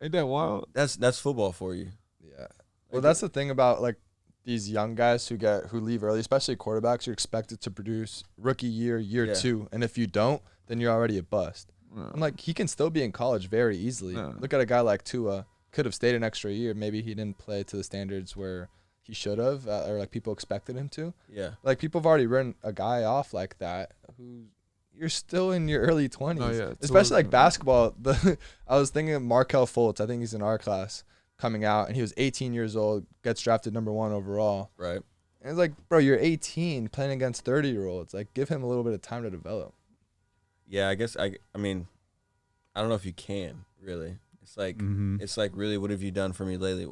Ain't that wild? That's football for you. Yeah. Well, that's the thing about like these young guys who leave early, especially quarterbacks. You're expected to produce rookie year Yeah. 2, and if you don't, then you're already a bust. I'm like, he can still be in college very easily. Yeah. Look at a guy like Tua. Could have stayed an extra year. Maybe he didn't play to the standards where he should have, or like people expected him to. Yeah. Like people have already written a guy off like that who you're still in your early 20s. Oh, yeah, Especially like totally. basketball. I was thinking of Markelle Fultz. I think he's in our class coming out, and he was 18 years old, gets drafted number 1 overall. Right. And it's like, bro, you're 18 playing against 30-year-olds. Like, give him a little bit of time to develop. Yeah, I guess I mean, I don't know if you can really. It's like it's like really, what have you done for me lately?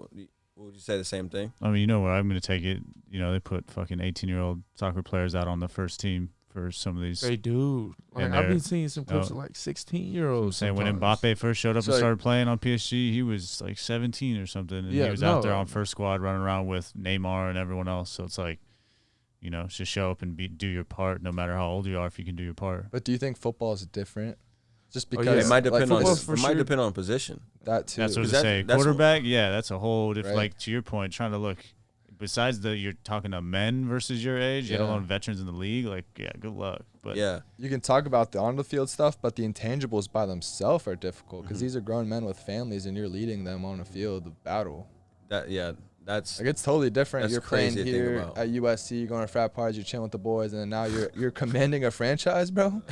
Would you say the same thing? I mean, you know where I'm going to take it. You know, they put fucking 18-year-old soccer players out on the first team for some of these. They do. Like, And I've been they're- seeing some clips of like 16-year-olds. Saying when Mbappe first showed up So, and like- started playing on PSG, he was like 17 or something, and Yeah, he was out no. there on first squad running around with Neymar and everyone else. So it's like, you know, just show up and do your part, no matter how old you are, if you can do your part. But do you think football is different? Just Oh, because yeah. It might depend on football for it might sure. depend on position. that too. That's what I was that- say. that's what- Quarterback, yeah, that's a whole different. Right. Like to your point, trying to look. Besides you're talking to men versus your age, let Yeah. alone veterans in the league. Like, yeah, good luck. But Yeah. You can talk about the on the field stuff, but the intangibles by themselves are difficult because these are grown men with families, and you're leading them on a field of battle. That's Like it's totally different. That's You're playing crazy to think here about. at USC, you're going to frat parties, you're chilling with the boys, and then now you're commanding a franchise, bro.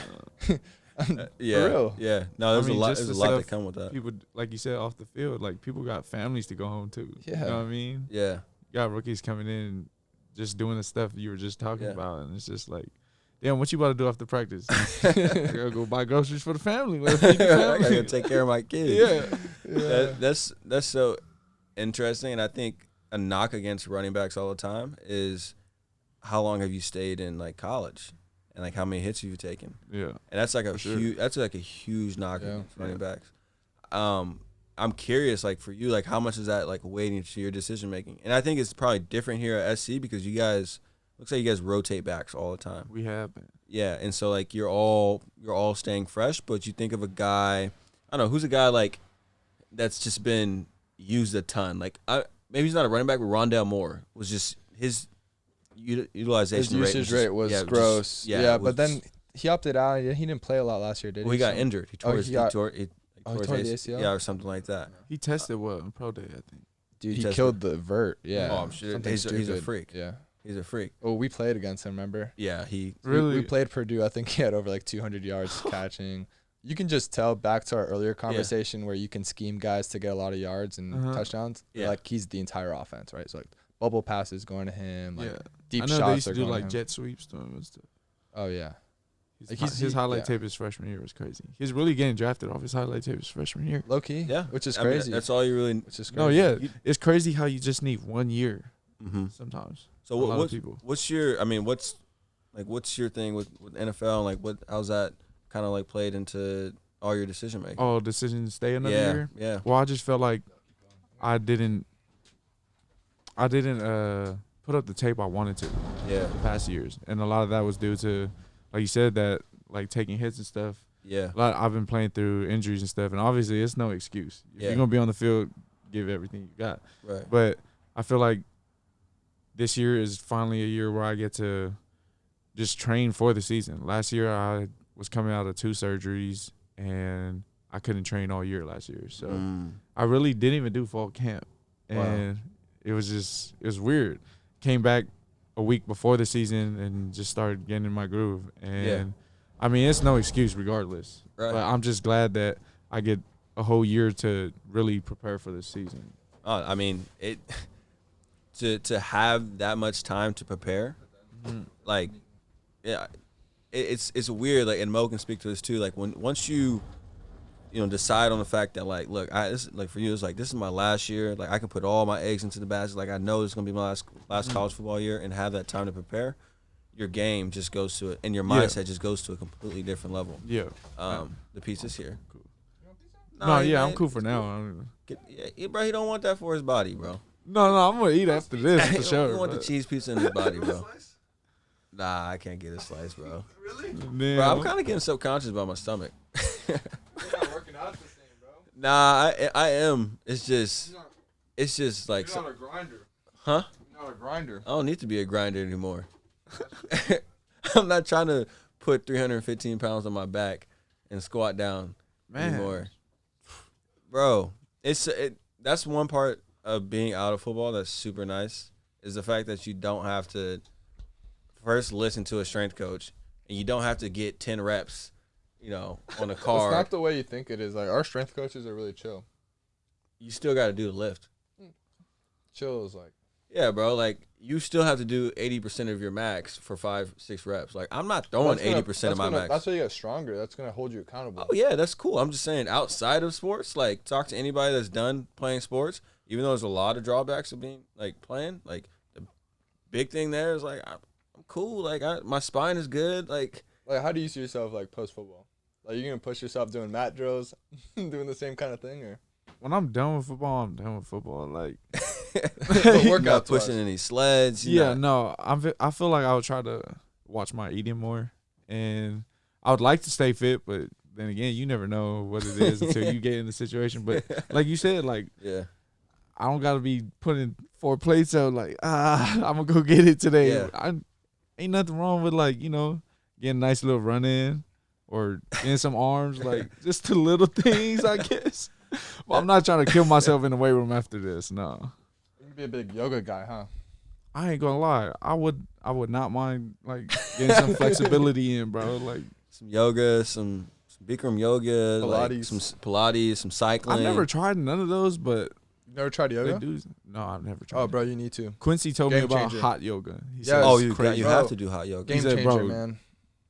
yeah. For real. Yeah. No, there's I mean, a lot. just There's a the lot that stuff come with that. People, like you said, off the field, like people got families to go home to. Yeah. You know what I mean? Yeah. You got rookies coming in, just doing the stuff you were just talking Yeah. about, and it's just like, damn, what you about to do after practice? I gotta go buy groceries for the family. Let's feed the I family. gotta take care of my kids. Yeah. That's so interesting, and I think a knock against running backs all the time is how long have you stayed in like college, and like how many hits have you taken, Yeah. and that's like a For sure. huge knock Yeah. against running Yeah. backs. I'm curious, like for you, like how much is that like weighting to your decision making? And I think it's probably different here at SC because you guys looks like you guys rotate backs all the time. We have been. Yeah, and so like you're all staying fresh, but you think of a guy, I don't know, who's a guy like that's just been used a ton. Like maybe he's not a running back, but Rondale Moore was just his utilization his usage rate was gross. But then he opted out. He didn't play a lot last year, did he? Well, he got injured. He tore his tore the ACL? Yeah, or something like that. He tested well in pro day, I think. Dude, he killed the vert. Yeah. Oh, I'm sure. He's a freak. Yeah. He's a freak. Oh, we played against him, remember? Yeah, he really. We played Purdue. I think he had over like 200 yards catching. You can just tell back to our earlier conversation where you can scheme guys to get a lot of yards and touchdowns. Yeah. Like he's the entire offense, right? So like bubble passes going to him, like deep shots. I know they used to do like jet sweeps to him and stuff. Oh yeah. His highlight tape his freshman year was crazy. He's really getting drafted off his highlight tape his freshman year. Low key, yeah, which is crazy. I mean, that's all you really. Which is crazy. No, yeah, it's crazy how you just need 1 year sometimes. So what's your? I mean, what's your thing with NFL? And like, how's that kind of like played into all your decision making? Oh, decision to stay another year. Yeah. Well, I just felt like I didn't put up the tape I wanted to. Yeah. The past years, and a lot of that was due to, like you said, that like taking hits and stuff. Yeah. I've been playing through injuries and stuff, and obviously it's no excuse. If you're gonna be on the field, give everything you got. Right. But I feel like this year is finally a year where I get to just train for the season. Last year I was coming out of 2 surgeries, and I couldn't train all year last year. So I really didn't even do fall camp, and it was weird. Came back a week before the season and just started getting in my groove. And I mean, it's no excuse regardless. Right. But I'm just glad that I get a whole year to really prepare for this season. I mean, to have that much time to prepare, like, yeah, it's weird. Like, and Mo can speak to this too. Like, once you decide on the fact that like, look, like for you, it's like this is my last year. Like, I can put all my eggs into the basket. Like, I know it's gonna be my last college football year, and have that time to prepare. Your game just goes to it, and your mindset just goes to a completely different level. Yeah. The pizza's here. Cool. I'm cool for now. Bro, he don't want that for his body, bro. No, I'm gonna eat after this for sure. He want the cheese pizza in his body, bro. Nah, I can't get a slice, bro. Really? Man. Bro, I'm kind of getting subconscious about my stomach. You're not working out the same, bro. Nah, I am. It's just like. You're not a grinder. Huh? You're not a grinder. I don't need to be a grinder anymore. I'm not trying to put 315 pounds on my back and squat down anymore. Bro, that's one part of being out of football that's super nice, is the fact that you don't have to first listen to a strength coach, and you don't have to get 10 reps, on a car. It's not the way you think it is. Like, our strength coaches are really chill. You still got to do the lift. Chill is like. Yeah, bro. Like, you still have to do 80% of your max for 5-6 reps. Like, I'm not throwing 80% of my max. That's how you get stronger. That's gonna hold you accountable. Oh yeah, that's cool. I'm just saying, outside of sports, like, talk to anybody that's done playing sports. Even though there's a lot of drawbacks of being playing, like the big thing there is like I'm cool. Like, my spine is good. Like how do you see yourself like post football? Like, you gonna push yourself doing mat drills, doing the same kind of thing, or? When I'm done with football, I'm done with football. Like, you're not pushing any sleds. No. I feel like I would try to watch my eating more, and I would like to stay fit, but then again, you never know what it is until you get in the situation. But like you said, like, I don't gotta be putting 4 plates out. Like, I'm gonna go get it today. Yeah. Ain't nothing wrong with getting a nice little run in or getting some arms. Like, just the little things, I guess. Well, I'm not trying to kill myself in the weight room after this. No. You'd be a big yoga guy, huh? I ain't gonna lie. I would not mind like getting some flexibility in, bro. Like some yoga, some Bikram yoga, Pilates. like some Pilates, some cycling. I've never tried none of those, but you never tried yoga? No, I've never tried. Oh, bro, you need to. Quincy told me about hot yoga. He said, you have to do hot yoga. Game changer, bro, man.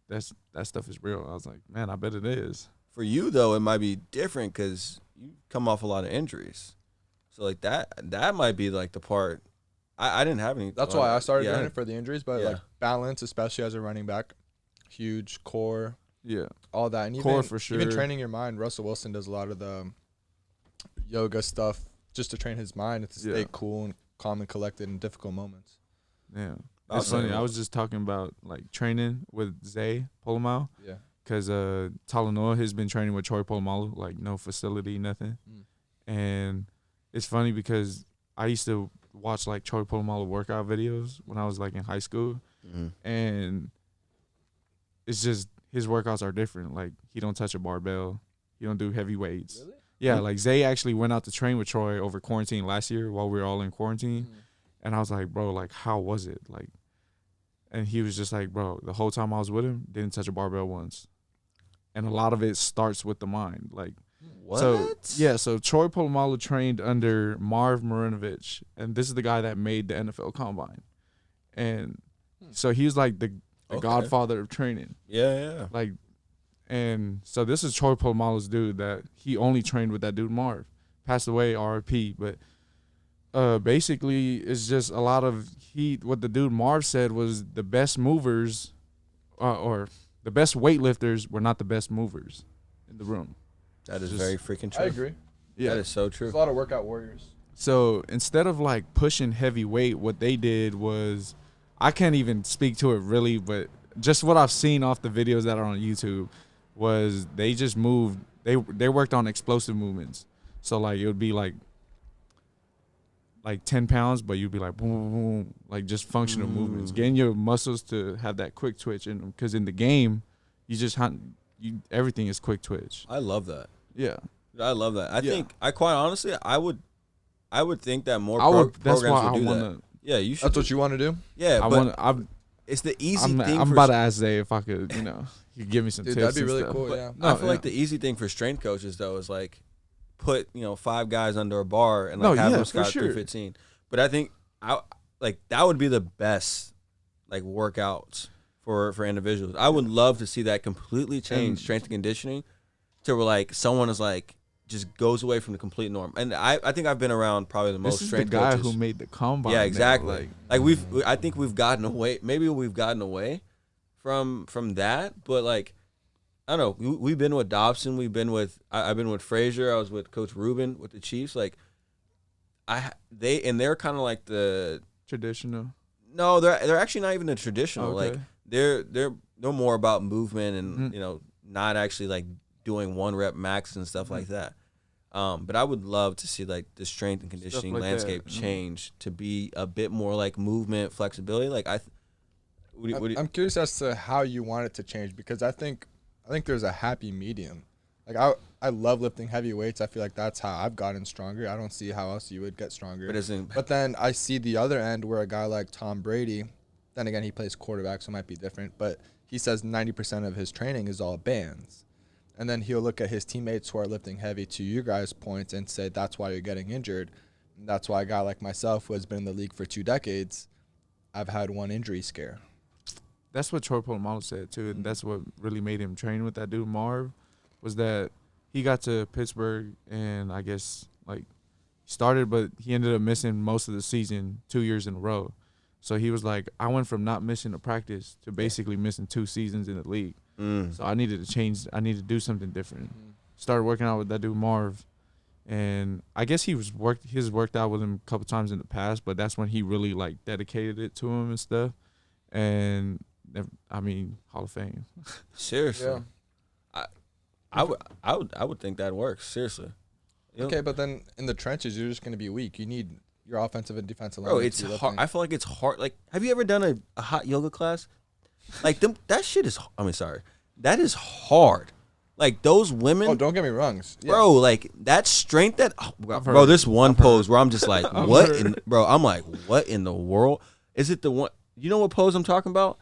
That stuff is real. I was like, man, I bet it is. For you though, it might be different because you come off a lot of injuries. So like that might be like the part. I didn't have any. That's why I started doing it, for the injuries, but like balance, especially as a running back, huge core. Yeah. All that. And core for sure. Even training your mind. Russell Wilson does a lot of the yoga stuff just to train his mind and to stay Yeah. cool and calm and collected in difficult moments. Yeah. I'll It's say funny. that. I was just talking about like training with Zay Polamalu. Yeah. Because Talanoa has been training with Troy Polamalu, like no facility, nothing. And it's funny because I used to watch like Troy Polamalu workout videos when I was like in high school. And it's just his workouts are different. Like he don't touch a barbell. He don't do heavy weights. Really? Yeah, like Zay actually went out to train with Troy over quarantine last year while we were all in quarantine. And I was like, bro, like, how was it? Like, and he was just like, bro, the whole time I was with him, didn't touch a barbell once. And a lot of it starts with the mind. Like, What? so Troy Polamalu trained under Marv Marinovich, and this is the guy that made the NFL Combine. And so he was like the godfather of training. Yeah. Like, and so this is Troy Polamalu's dude that he only trained with that dude Marv. Passed away, RIP. But basically, it's just a lot of what the dude Marv said was the best movers, or the best weightlifters were not the best movers in the room. That is very freaking true. I agree. Yeah. That is so true. There's a lot of workout warriors. So instead of like pushing heavy weight, what they did was, I can't even speak to it really, but just what I've seen off the videos that are on YouTube was they just moved. They worked on explosive movements. So like it would be like 10 pounds, but you'd be like boom, boom, boom, like just functional movements, getting your muscles to have that quick twitch in them. Because in the game, everything is quick twitch. I love that. Yeah. I love that. I Yeah. think quite honestly, I would think that more That's programs why would I do want that. to. Yeah, you should. That's what you want to do? Yeah, I but want. it's the easy I'm thing. I'm for about to ask Zay if I could, you give me some Dude, tips. that'd be and really stuff. cool, But yeah. I feel like the easy thing for strength coaches though is like put 5 guys under a bar and have them for squat sure. 315. But I think that would be the best workouts for individuals. I would love to see that completely change strength and conditioning to where someone is just goes away from the complete norm. And I think I've been around probably the most This is the strength guy coaches. who made the combine. Yeah, now, exactly. I think we've gotten away. Maybe we've gotten away from that, but I don't know. We've been with Dobson. I've been with Frazier. I was with Coach Rubin with the Chiefs. They're kind of the traditional. No, they're actually not even the traditional. Okay. They're more about movement and not actually doing 1 rep max and stuff like that. But I would love to see the strength and conditioning landscape change to be a bit more movement, flexibility. I'm curious as to how you want it to change, because I think there's a happy medium. I love lifting heavy weights. I feel like that's how I've gotten stronger. I don't see how else you would get stronger. But then I see the other end where a guy like Tom Brady, then again, he plays quarterback, so it might be different, but he says 90% of his training is all bands. And then he'll look at his teammates who are lifting heavy, to you guys' points, and say that's why you're getting injured. And that's why a guy like myself, who has been in the league for 2 decades, I've had 1 injury scare. That's what Troy Polamalu said too, and that's what really made him train with that dude Marv, was that he got to Pittsburgh and I guess started, but he ended up missing most of the season 2 years in a row. So he was like, I went from not missing a practice to basically missing 2 seasons in the league. So I needed to change. I needed to do something different. Started working out with that dude Marv, and I guess he's worked out with him a couple times in the past, but that's when he really dedicated it to him and stuff. And I mean, Hall of Fame. Seriously, yeah. I would think that works. Seriously. Okay, but then in the trenches, you're just going to be weak. You need your offensive and defensive line. Bro, it's hard. I feel like it's hard. Have you ever done a hot yoga class? That shit is. I mean, sorry, that is hard. Those women. Oh, don't get me wrong, yeah. Bro. That strength. Bro, this one pose where I'm just what? Bro, I'm like, what in the world? Is it the one? You know what pose I'm talking about?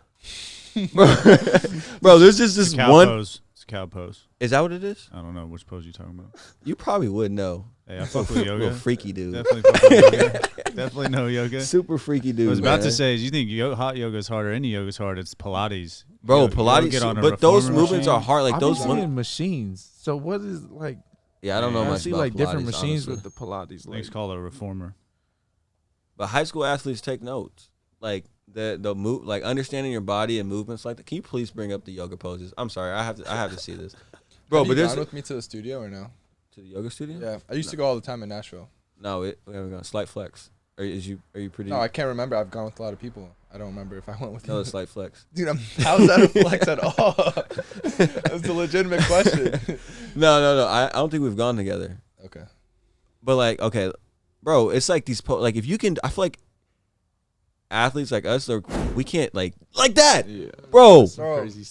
Bro, there's just this one pose. It's a cow pose. Is that what it is? I don't know which pose you're talking about. You probably would know. Hey, I fuck with yoga. Little freaky dude. Definitely fuck with yoga. Definitely know yoga. Super freaky dude. I was about to say, you think hot yoga is hard or any yoga is hard? It's Pilates. Bro, Pilates. But those movements are hard. I've been seeing machines. So what is Yeah, I don't know much. I see about Pilates, different machines honestly. with the Pilates. It's called a reformer. But high school athletes take notes. The move, understanding your body and movements like that. Can you please bring up the yoga poses? I'm sorry, I have to see this, bro. Have But you this gone with me to the studio or no? to the yoga studio? Yeah, I used to go all the time in Nashville. No, we haven't gone. Slight flex. Are you pretty? No, I can't remember. I've gone with a lot of people. I don't remember if I went with you. No, it's slight flex. Dude, how's that a flex at all? That's a legitimate question. No. I don't think we've gone together. Okay. But like, okay, bro, it's like these like if you can, I feel like athletes like us, we can't like that, bro.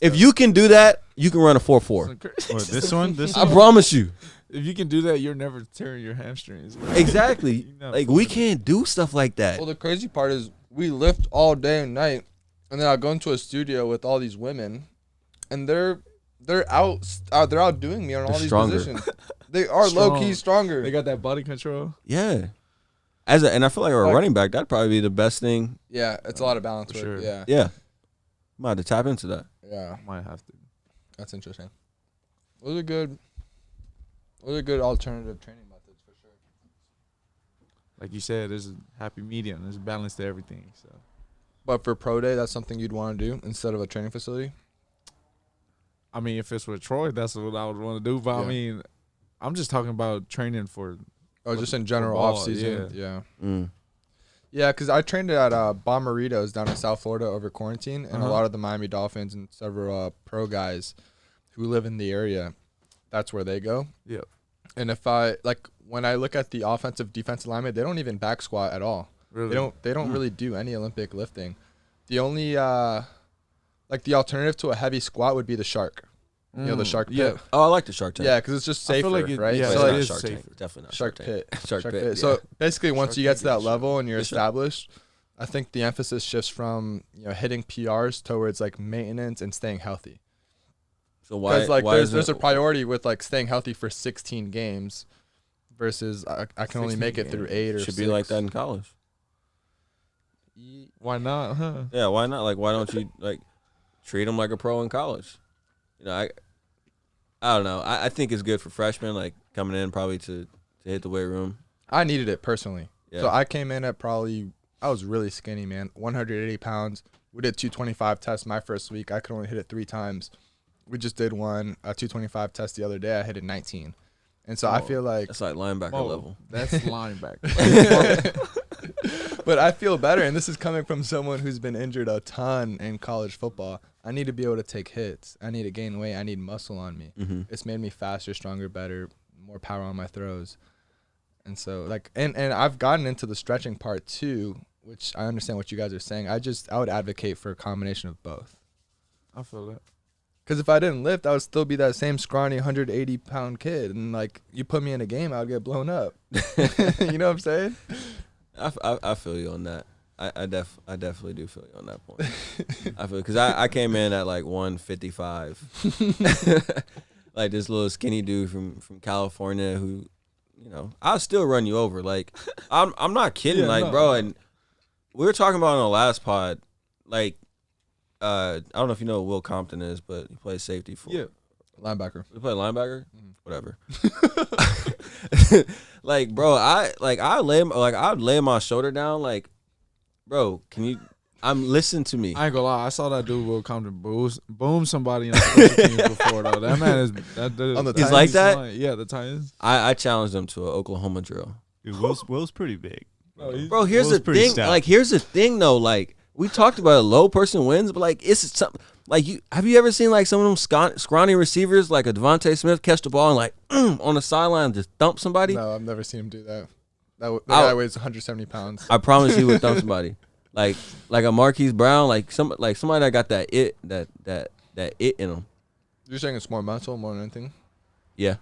If you can do that, you can run a 4.4. What, this one? I promise you. If you can do that, you're never tearing your hamstrings. Exactly. Like we can't do stuff like that. Well, the crazy part is we lift all day and night, and then I go into a studio with all these women, and they're outdoing me on all these positions. They are low key stronger. They got that body control. Yeah. And I feel like a running back, that'd probably be the best thing. Yeah, it's a lot of balance. For sure. Yeah. Yeah. Might have to tap into that. Yeah. Might have to. That's interesting. Those are good alternative training methods for sure. Like you said, there's a happy medium. There's a balance to everything. So, But for pro day, that's something you'd want to do instead of a training facility? I mean, if it's with Troy, that's what I would want to do. But Yeah. I mean, I'm just talking about training for. Oh, just in general, ball, off season. yeah. Yeah, because I trained at Bomberitos down in South Florida over quarantine, and a lot of the Miami Dolphins and several pro guys who live in the area, that's where they go. Yep. And when I look at the offensive defensive lineman, they don't even back squat at all. Really? They don't really do any Olympic lifting. The only the alternative to a heavy squat would be the shark. You know, the shark pit. Yeah. Oh, I like the shark tank. Yeah, because it's just safer, right? Yeah, But So it's it not is shark safer. tank. Definitely not Shark tank. pit. Shark pit. Yeah. So basically, once Shark you get Tank to that is level and you're Good shit. established, I think the emphasis shifts from hitting PRs towards like maintenance and staying healthy. So why? Because there's a priority with like staying healthy for 16 games versus I can only 16 make it through 8 or should 6. be like that in college. Why not? Huh? Yeah, why not? Like, why don't you like treat them like a pro in college? You know, I don't know. I think it's good for freshmen, like coming in probably to hit the weight room. I needed it personally. Yeah. So I came in at I was really skinny, man. 180 pounds. We did 225 tests my first week. I could only hit it 3 times. We just did a 225 test the other day. I hit it 19. And so I feel like That's like linebacker level. That's linebacker. but I feel better, and this is coming from someone who's been injured a ton in college football. I need to be able to take hits. I need to gain weight. I need muscle on me. Mm-hmm. It's made me faster, stronger, better, more power on my throws. And so and I've gotten into the stretching part too, which I understand what you guys are saying. I would advocate for a combination of both. I feel that. Because if I didn't lift, I would still be that same scrawny 180-pound kid. And, like, you put me in a game, I would get blown up. You know what I'm saying? I feel you on that. I definitely do feel you on that point. I feel because I came in at like 155, like this little skinny dude from California who, you know, I'll still run you over. Like I'm not kidding, bro. And we were talking about on the last pod, like. I don't know if you know what Will Compton is, but he plays safety for Linebacker. You play linebacker? Whatever. Like, bro, I'd lay my shoulder down, like, bro, can you listen to me. I ain't gonna lie, I saw that dude Will Compton boom somebody on the special teams before though. That man is On the He's like that? Yeah, the Titans. I challenged him to an Oklahoma drill. Dude, Will's pretty big. Bro, here's the pretty thing. stout. Like, here's the thing though, like we talked about a low person wins, but like it's something like have you ever seen like some of them scrawny receivers like a Devontae Smith catch the ball and like on the sideline just thump somebody? No, I've never seen him do that. That guy weighs 170 pounds. I promise he would thump somebody. Like a Marquise Brown, like somebody that got that it in them. You're saying it's more mental more than anything? Yeah.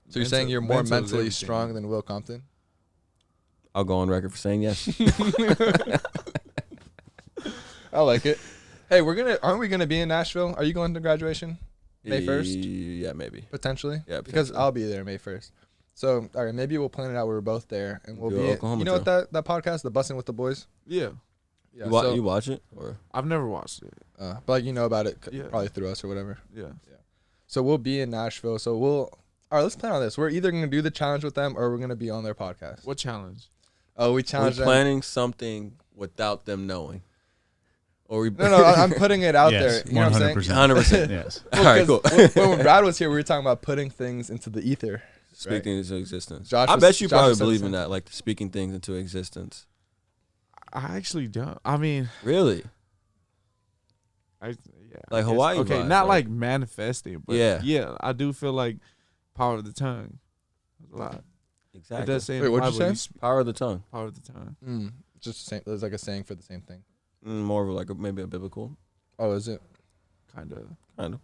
So you're saying you're more mental is mentally everything. strong than Will Compton? I'll go on record for saying yes. I like it. Hey, aren't we gonna be in Nashville? Are you going to graduation? May 1st? Yeah, maybe. Potentially? Yeah, Because potentially. I'll be there May 1st. So, all right, maybe we'll plan it out where we're both there. And we'll Do be Oklahoma you know what that podcast, The Bussing with the Boys? Yeah, Yeah. You watch it? Or I've never watched it. but like, you know about it Yeah. probably through us or whatever. Yeah, So we'll be in Nashville. So all right, let's plan on this. We're either going to do the challenge with them or we're going to be on their podcast. what challenge? Oh, we we're challenge them. planning something without them knowing. Or No, I'm putting it out Yes, there. You know what I'm saying? 100%. Yes. All right, cool. When Brad was here, we were talking about putting things into the ether. Speak things into existence. Josh I was- bet you Josh probably was saying believe in something. that, like speaking things into existence. I actually don't. I mean, Really? yeah. Like I guess. Hawaii Okay, vibes, not like- like manifesting, but Yeah. yeah, I do feel like power of the tongue. A lot. Exactly. It does say in Wait, the what'd you Bible, say? Power of the tongue. power of the tongue. Just the same. There's like a saying for the same thing. More of like maybe a biblical. Oh, is it? Kind of. Kind of.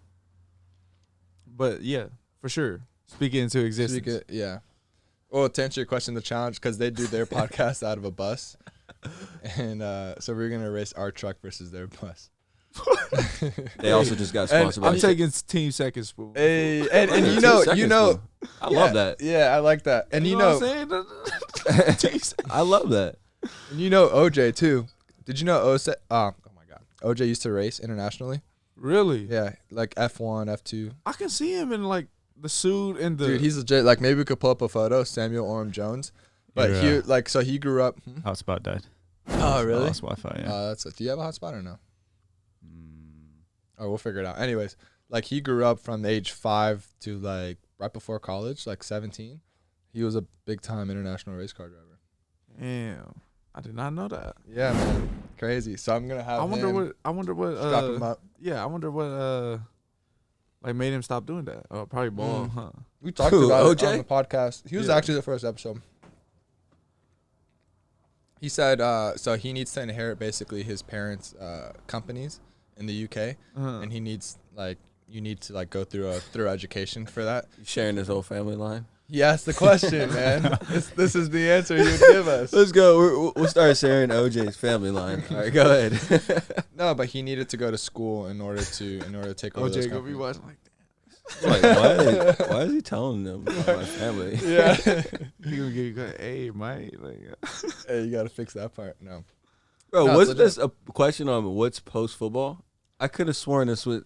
But yeah, for sure. Speak it into existence. Speak it, yeah. Well, to answer your question, the challenge, because they do their podcast out of a bus, and so we're gonna race our truck versus their bus. They also just got And sponsored by. I'm taking Team Second Spoon. Hey, and Yeah, you 2 know, seconds, though. I love that. Yeah, I like that. And you know, what I'm saying? I love that. and you know OJ too. Did you know oh my God, OJ used to race internationally. Really? Yeah, like F1, F2. I can see him in like the suit and the. Dude, he's legit. Like maybe we could pull up a photo, Samuel Orem Jones. But Yeah. he like so he grew up. Hotspot died. Oh I really? lost Wi-Fi. Yeah. That's do you have a hotspot or no? Oh, we'll figure it out. Anyways, like he grew up from age 5 to like right before college, like 17. He was a big time international race car driver. Damn, I did not know that. Yeah, man, crazy. So I'm gonna have. I wonder him what. strap him up. Yeah, I wonder what. Like made him stop doing that. Oh, probably ball, huh? We talked Who, about it OJ? on the podcast. He was Yeah. actually the first episode. He said so he needs to inherit basically his parents' companies in the UK, Uh-huh. and he needs like you need to like go through a thorough education for that. Sharing his whole family line. He asked the question, man. This is the answer he would give us. Let's go. We'll start sharing OJ's family line. All right, go ahead. No, but he needed to go to school in order to take over. those OJ gonna be companies. watching like Like, why is he telling them about my family? Yeah. he gonna give you hey mate like Hey, you gotta fix that part. No. Bro, No, wasn't it's this a question on what's post football? I could have sworn this was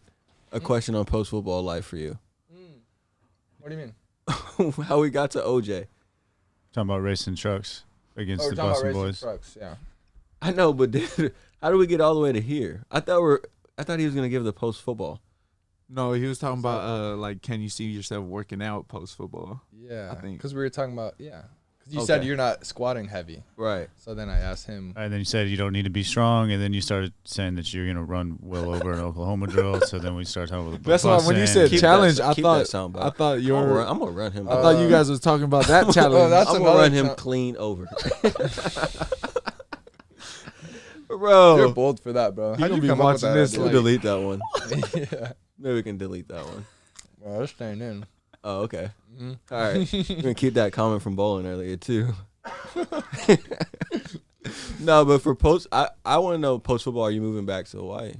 a question on post football life for you. What do you mean? How we got to OJ. Talking about racing trucks against Oh, we're the talking about Boston racing boys. trucks. Yeah. I know, but how do we get all the way to here? I thought he was gonna give the post football. no, he was talking about like can you see yourself working out post football? Yeah. I think. Because we were talking about Because you said Okay. you're not squatting heavy. Right. So then I asked him. And then you said you don't need to be strong, and then you started saying that you're gonna run well over an Oklahoma drill. So then we started talking about the That's why when you said Keep challenge, that- I keep thought that sound bite. I thought I'm your gonna run him. I thought you guys was talking about that challenge. that's I'm gonna another run him challenge. clean over. You're Bro, bold for that, bro. He How'd gonna you be come up with watching that this, we'll idea? delete that one. Yeah. Maybe we can delete that one. Well, they're staying in. Oh, okay. Mhm. All right. We're gonna keep that comment from bowling earlier too. No, but for post, I want to know post football. Are you moving back to Hawaii?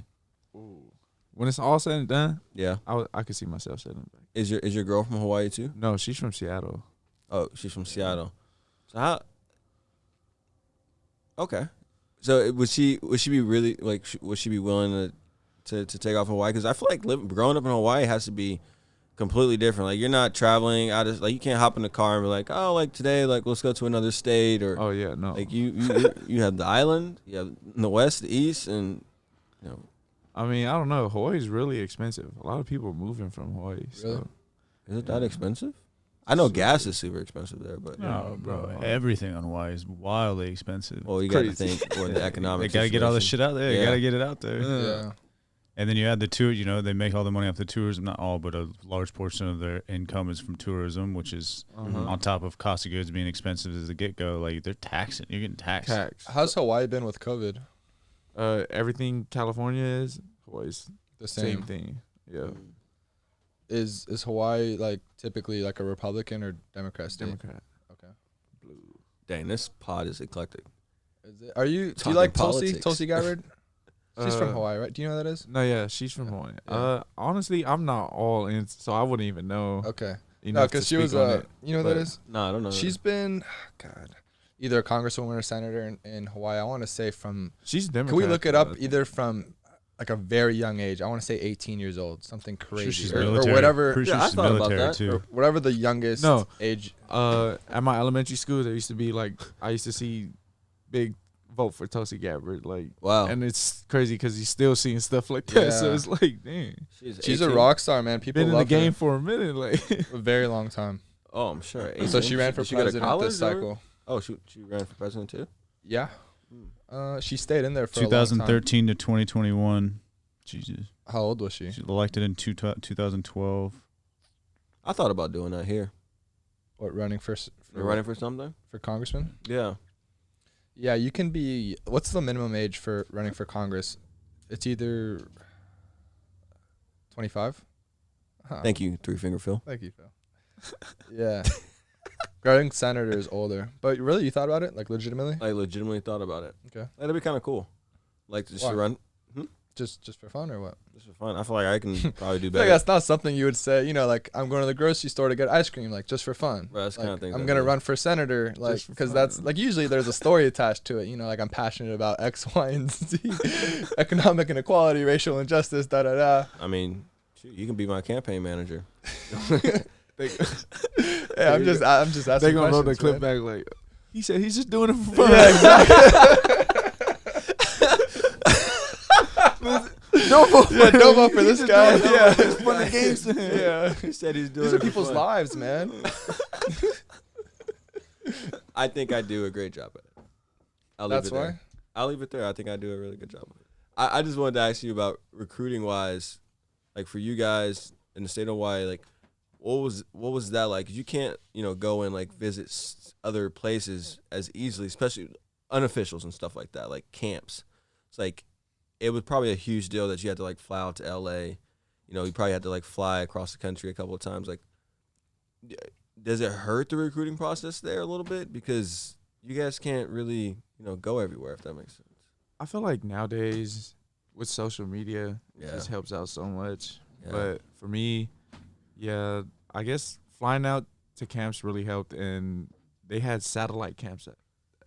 When it's all said and done, Yeah. I could see myself sitting back. Is your girl from Hawaii too? No, she's from Seattle. Oh, she's from Seattle. So how? Okay. So would she be really like? Would she be willing to take off Hawaii? Because I feel like growing up in Hawaii has to be completely different. Like you're not traveling out of like you can't hop in the car and be like, oh, like today, like let's go to another state or Oh yeah, no. like you have the island, you have the west, the east, and you know. I mean, I don't know. Hawaii's really expensive. A lot of people are moving from Hawaii. Really? So Is it that expensive? I know gas is super expensive there, but No, bro. Everything on Hawaii is wildly expensive. well, you got to Crazy. think or the They economic. gotta get all the situation. shit out there. Yeah. You gotta get it out there. Yeah. And then you add the tour. You know, they make all the money off the tourism. Not all, but a large portion of their income is from tourism, which is on top of cost of goods being expensive as the get go. Like they're taxing. You're getting taxed. tax. How's Hawaii been with COVID? Everything California is Hawaii's The same same. thing. Yeah, Is Hawaii like typically like a Republican or Democrat state? Democrat. Okay. Dang, this pod is eclectic. Is it, are you? Do Talking you like Tulsi? politics. Tulsi Gabbard? She's from Uh, Hawaii, right? Do you know who that is? No, yeah, she's from Hawaii. Yeah. Honestly, I'm not all in, so I wouldn't even know. Okay. No, enough to because she speak was on it. you know who that but- is? No, I don't know. She's been, God, either a congresswoman or senator in Hawaii. I want to say from. She's Democrat. Can we look it though, I up? think. Either from like a very young age. I want to say 18 years old, something crazy, she's or military. whatever, Pretty sure Yeah, I she's thought about military that. too. or whatever the youngest No. age. At my elementary school, there used to be like I used to see big vote for Tulsi Gabbard. Like, wow. And it's crazy because he's still seeing stuff like that. Yeah. So it's like, dang. She's a rock star, man. People Been in the love game her. for a minute. Like, A very long time. Oh, I'm sure. So she ran for Did she go to president college, this or- cycle. Oh, she ran for president too? Yeah. She stayed in there for a long time. 2013 to 2021. Jesus. How old was she? She was elected in 2012. I thought about doing that here. What, running for You're running for something? for congressman? Yeah. Yeah, you can be. What's the minimum age for running for Congress? It's either 25. Thank you, Three Finger Phil. Thank you, Phil. Yeah. Running senator is older, but really, you thought about it, like legitimately? I legitimately thought about it. Okay. That'd be kind of cool. Like just Why? to run. Just for fun or what? Just for fun. I feel like I can probably do I feel better. like that's not something you would say. You know, like I'm going to the grocery store to get ice cream, like just for fun. Right, that's the Like, kind of thing. I'm gonna run for senator, like for because fun. that's like usually there's a story attached to it. You know, like I'm passionate about X, Y, and Z, economic inequality, racial injustice, da da da. I mean, shoot, you can be my campaign manager. Hey, I'm just asking. they going to roll the questions, clip man. back like, he said he's just doing it for fun. Yeah, exactly. Don't vote for Yeah, him. don't vote for He's this just guy. doing it. Yeah. It's fun and games to him. Yeah. He said he's doing These are it for people's fun. lives, man. I think I do a great job at it. I'll leave That's it there. why. I'll leave it there. I think I do a really good job of it. I just wanted to ask you about recruiting wise, like for you guys in the state of Hawaii, like what was that like? 'Cause you can't go and like visit other places as easily, especially unofficials and stuff like that, like camps. It's like it was probably a huge deal that you had to like fly out to LA. You probably had to like fly across the country a couple of times. Like, does it hurt the recruiting process there a little bit because you guys can't really go everywhere, if that makes sense? I feel like nowadays with social media, it Yeah. just helps out so much. Yeah. But for me, yeah, I guess flying out to camps really helped, and they had satellite camps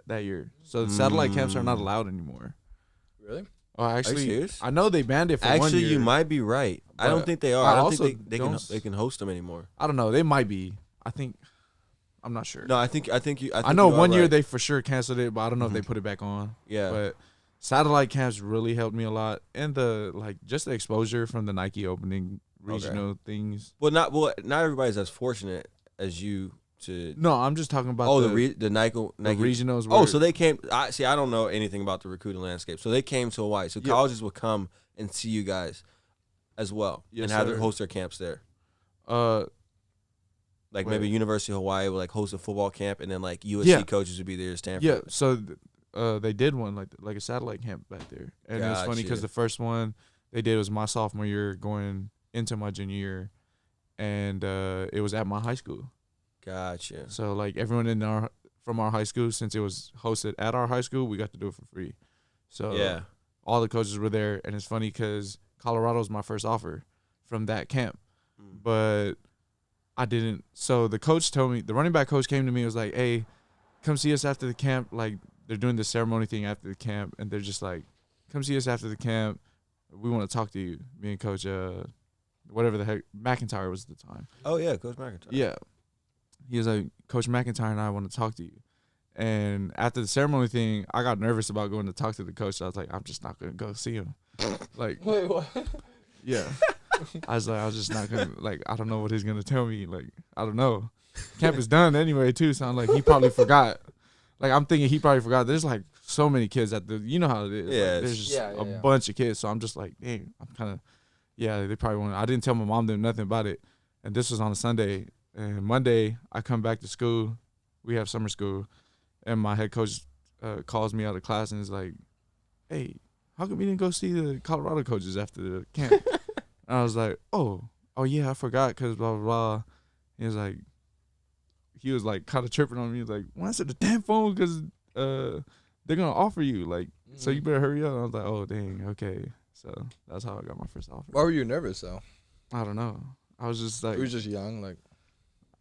that year. So the satellite camps are not allowed anymore. Really? Oh, actually, serious? I know they banned it for 1 year. Actually, you might be right. I don't But think they are. I I don't also think they don't can host them anymore. I don't know. They might be. I'm not sure. No, I think I know you are 1 year right. they for sure canceled it, but I don't know if they put it back on. Yeah. But satellite camps really helped me a lot, and just the exposure from the Nike opening regional things. not everybody's as fortunate as you to. No, I'm just talking about the Nike regionals. Oh, where- so they came. I don't know anything about the recruiting landscape. So they came to Hawaii. So Yeah. colleges would come and see you guys as well, Yes, and sir. host their camps there. Like Wait. maybe University of Hawaii would like host a football camp, and then like USC Yeah. coaches would be there. Stanford. yeah. So they did one like a satellite camp back there, and it was funny Gotcha. because the first one they did was my sophomore year going into my junior year, and it was at my high school. Gotcha. So like everyone from our high school, since it was hosted at our high school, we got to do it for free. So Yeah. all the coaches were there, and it's funny because Colorado was my first offer from that camp, but I didn't. So the coach told me, the running back coach came to me and was like, "Hey, come see us after the camp. Like they're doing the ceremony thing after the camp, and they're just like, come see us after the camp. We want to talk to you." Me and Coach, whatever the heck, McIntyre was at the time. Oh yeah, Coach McIntyre. Yeah. He was like, "Coach McIntyre and I want to talk to you." And after the ceremony thing, I got nervous about going to talk to the coach. So I was like, I'm just not going to go see him. Like, Wait, what? yeah. I was just not going to, like, I don't know what he's going to tell me. Like, I don't know. Camp is done anyway, too. So I'm like, he probably forgot. Like, I'm thinking he probably forgot. There's, like, so many kids at you know how it is. Yeah, Like, there's just yeah, a yeah. bunch of kids. So I'm just like, dang, I'm kind of, yeah, they probably want I didn't tell my mom them nothing about it. And this was on a Sunday. And Monday, I come back to school. We have summer school. And my head coach calls me out of class and is like, "Hey, how come you didn't go see the Colorado coaches after the camp?" And I was like, oh yeah, I forgot because blah, blah, blah. He was like kind of tripping on me. He was like, "Well, answer the damn phone because they're going to offer you. Like, so you better hurry up." And I was like, oh, dang, okay. So that's how I got my first offer. Why were you nervous though? I don't know. I was just like, You were just young, like.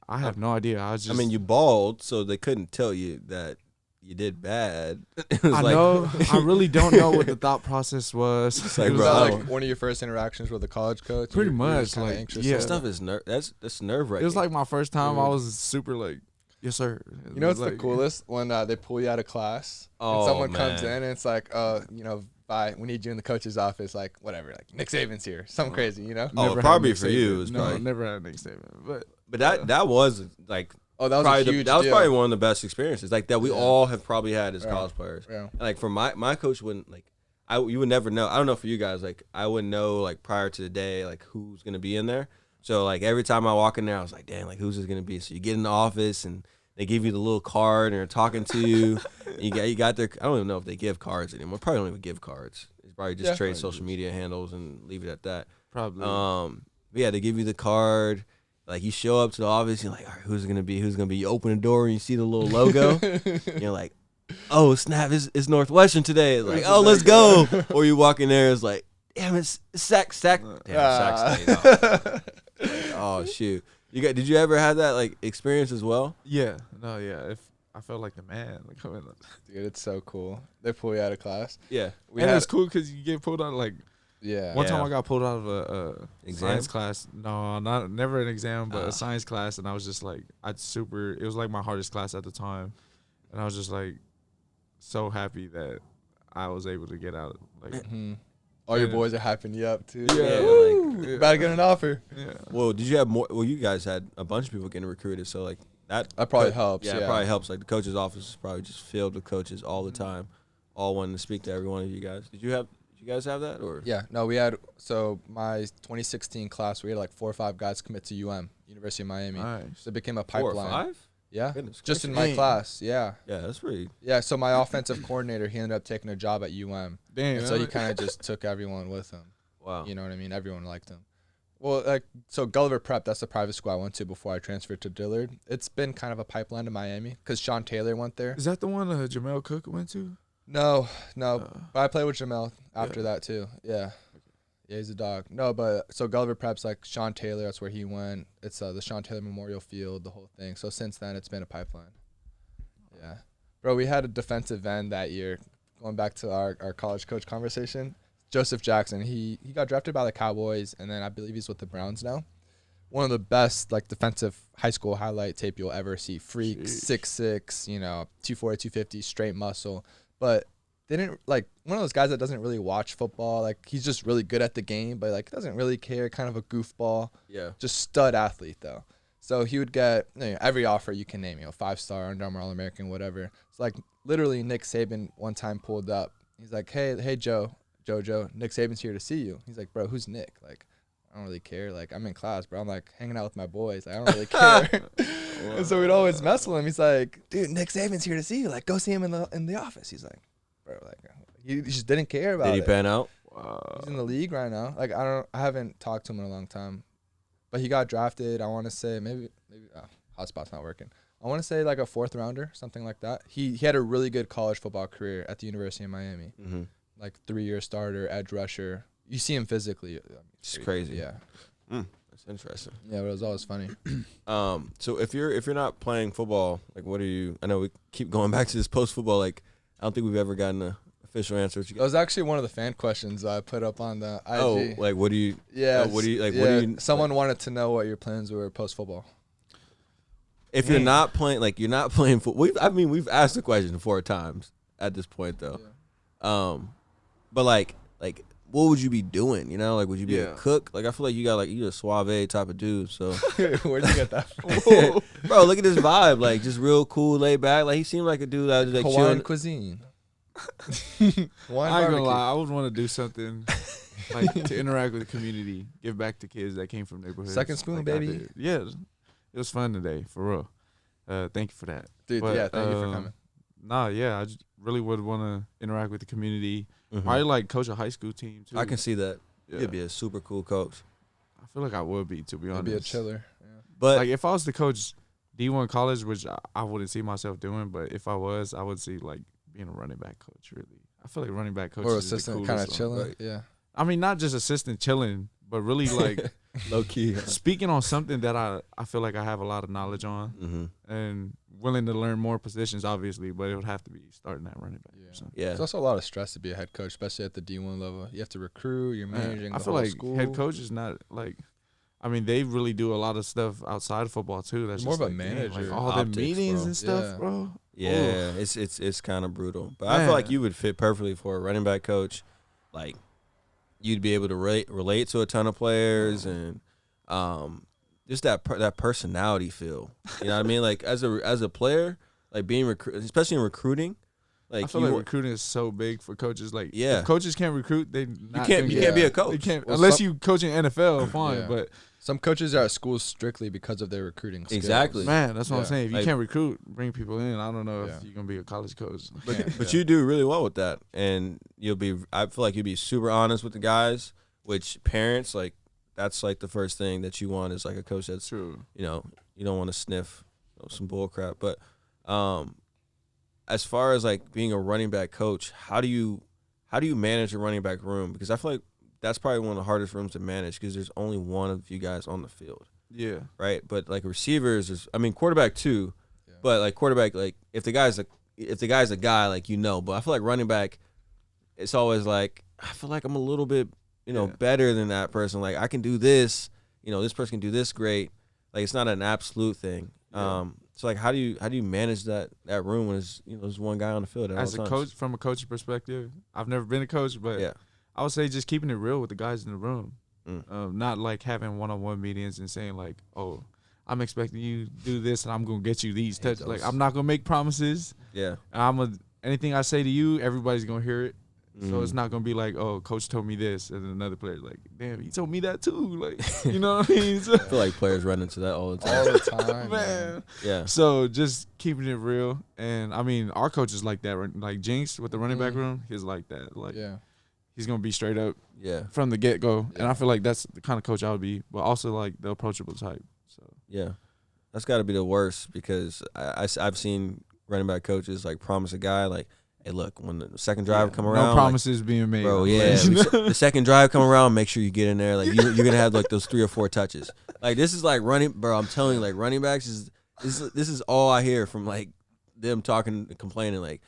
I have no idea. I was just. I mean, you balled, so they couldn't tell you that you did bad. It was I like, know. I really don't know what the thought process was. It's like, It was bro, Was I that don't- like one of your first interactions with a college coach? Pretty You were much, just kinda like, anxious. yeah. That stuff is that's nerve wracking. It was like my first time. I was super like, Yes, sir. You know what's the coolest? When they pull you out of class and someone comes in and it's like, we need you in the coach's office, like whatever, like Nick Saban's here, something crazy, you know? Oh, probably for you. No, never had Nick Saban, but that was like. Oh, that was probably a huge that was deal. probably one of the best experiences like that we all have probably had as college players. Yeah. And, like for my coach wouldn't like you would never know. I don't know for you guys, like I wouldn't know like prior to the day like who's gonna be in there. So like every time I walk in there, I was like, damn, like who's this gonna be? So you get in the office and they give you the little card and they're talking to you. you got their. I don't even know if they give cards anymore. Probably don't even give cards. It's probably just trade social media handles and leave it at that. Probably. But yeah, they give you the card. Like you show up to the office, you're like, all right, who's gonna be? You open the door and you see the little logo. You're like, oh snap, it's Northwestern today. It's like, oh, let's go. Or you walk in there, it's like, damn, it's Sac. Damn, Sac State. Oh shoot. Did you ever have that like experience as well? Yeah. No. Yeah. If I felt like the man, like coming. Dude, it's so cool. They pull you out of class. Yeah. It's cool because you get pulled out like. Yeah. One time I got pulled out of a exam? science class. No, never an exam, but a science class, and I was just like, it was like my hardest class at the time, and I was just like, so happy that I was able to get out. Like, all your boys are hyping you up too. Yeah, about to get an offer. Yeah. Well, did you have more? Well, you guys had a bunch of people getting recruited, so like that probably helps. Yeah, it probably helps. Like the coach's office is probably just filled with coaches all the time, all wanting to speak to every one of you guys. Did you guys have that or? Yeah, no, we had, so my 2016 class, we had like 4 or 5 guys commit to University of Miami. Nice. So it became a pipeline. 4 or 5? Yeah, Goodness just in gracious. my class, yeah. Yeah, that's pretty. Yeah, so my offensive coordinator, he ended up taking a job at Damn. And so he kind of just took everyone with him. Wow. You know what I mean? Everyone liked him. Well, like, so Gulliver Prep, that's the private school I went to before I transferred to Dillard. It's been kind of a pipeline to Miami because Sean Taylor went there. Is that the one Jamel Cook went to? No. But I played with Jamel after that too. Yeah. Yeah, he's a dog. No, but so Gulliver Prep's like Sean Taylor. That's where he went. It's the Sean Taylor Memorial Field, the whole thing. So since then, it's been a pipeline. Yeah. Bro, we had a defensive end that year, going back to our college coach conversation. Joseph Jackson, he got drafted by the Cowboys, and then I believe he's with the Browns now. One of the best like defensive high school highlight tape you'll ever see. Freak, 6'6", 240, 250, straight muscle. But they didn't, like, one of those guys that doesn't really watch football. Like, he's just really good at the game, but like doesn't really care, kind of a goofball. Yeah. Just stud athlete though. So he would get every offer you can name, 5-star, Under Armour All-American, whatever. It's like literally Nick Saban one time pulled up. He's like, hey Jojo, Nick Saban's here to see you. He's like, bro, who's Nick? Like, I don't really care. Like, I'm in class, bro. I'm like hanging out with my boys. Like, I don't really care. And so we'd always mess with him. He's like, dude, Nick Saban's here to see you. Like, go see him in the office. He's like, bro, like he just didn't care about it. Did he pan out? He's in the league right now. Like, I haven't talked to him in a long time, but he got drafted. I want to say maybe hotspot's not working. I want to say like a 4th rounder, something like that. He had a really good college football career at the University of Miami. Mm-hmm. Like 3-year starter, edge rusher. You see him physically. It's crazy. Yeah. That's interesting. Yeah, but it was always funny. So if you're not playing football, like what are you? I know we keep going back to this post football. Like I don't think we've ever gotten an official answer. That was actually one of the fan questions I put up on the IG. Oh, like what do you? Yeah. What do you like? Yeah, What do you? someone wanted to know what your plans were post football. If you're not playing, like you're not playing football. We've asked the question 4 times at this point though. Yeah. But like what would you be doing? Like would you be a cook? Like I feel like you're a suave type of dude. So where'd you get that from? Bro, look at this vibe. Like just real cool, laid back. Like he seemed like a dude that was like Hawaiian chilling. cuisine. I ain't gonna lie, I would want to do something like to interact with the community, give back to kids that came from neighborhoods. Second spoon, like baby. Yeah, it was fun today, for real. Thank you for that. Dude, But, yeah, thank you for coming. Nah, yeah, I just really would want to interact with the community. Probably like coach a high school team too. I can see that. Yeah. You'd be a super cool coach. I feel like I would be, to be honest. Be a chiller. Yeah. But Like if I was to coach D1 college, which I wouldn't see myself doing, but if I was, I would see like being a running back coach. Really, I feel like running back coach Or is the assistant, coolest kind of one. chilling. Right. Yeah. I mean, not just assistant chilling, but really like low key. speaking on something that I feel like I have a lot of knowledge on and willing to learn more positions, obviously, but it would have to be starting at running back. Yeah. So. Yeah. It's also a lot of stress to be a head coach, especially at the D1 level. You have to recruit. You're managing. I the feel whole like school. head coach is not like. I mean, they really do a lot of stuff outside of football too. That's more just of a like, manager. like all the Optics, meetings bro. and stuff, Yeah. bro. Yeah, Oof. it's kind of brutal. But Man. I feel like you would fit perfectly for a running back coach. Like, you'd be able to relate to a ton of players and just that personality feel. You know what I mean? Like, as a player, like being especially in recruiting. Like, I feel like recruiting is so big for coaches. Like, yeah, if coaches can't recruit, they can't be a coach. They can't, Well, unless you coach in NFL, fine. Yeah. But Some coaches are at schools strictly because of their recruiting skills. Exactly. man, that's what I'm Yeah. saying. If you Like- can't recruit, bring people in. I don't know Yeah. if you're gonna be a college coach. But you do really well with that, and I feel like you'll be super honest with the guys. Which parents, like, that's like the first thing that you want is like a coach that's True. you don't want to sniff some bull crap. But as far as like being a running back coach, how do you manage a running back room? Because I feel like that's probably one of the hardest rooms to manage because there's only one of you guys on the field, Yeah. right? But like receivers, quarterback too, Yeah. but like quarterback, like if the guy's a guy, like but I feel like running back, it's always like I feel like I'm a little bit better than that person. Like I can do this, this person can do this great. Like it's not an absolute thing. Yeah. So like how do you manage that room when there's one guy on the field at As all a times? coach, from a coaching perspective, I've never been a coach, but Yeah. I would say just keeping it real with the guys in the room. Mm. Not like having one-on-one meetings and saying like, "Oh, I'm expecting you to do this, and I'm gonna get you these touches." Like I'm not gonna make promises. Yeah. Anything I say to you, everybody's gonna hear it. So Mhm. it's not gonna be like, "Oh, coach told me this," and then another player's like, "Damn, he told me that too." Like, you know what I mean? So, I feel like players run into that all the time. All the time, man. Yeah. So just keeping it real, and I mean, our coach is like that. Right? Like Jinx with the running back Mhm. room, he's like that. Like Yeah. he's gonna be straight up Yeah. from the get go, and Yeah. I feel like that's the kind of coach I would be, but also like the approachable type. So Yeah. That's got to be the worst because I've seen running back coaches like promise a guy like, hey, look, when the second drive come around, no promises being made, bro. I'm Yeah, like- the second drive come around, make sure you get in there. Like you're gonna have like those 3 or 4 touches. Like this is like running, bro. I'm telling you, like running backs this is all I hear from like them talking, complaining. Like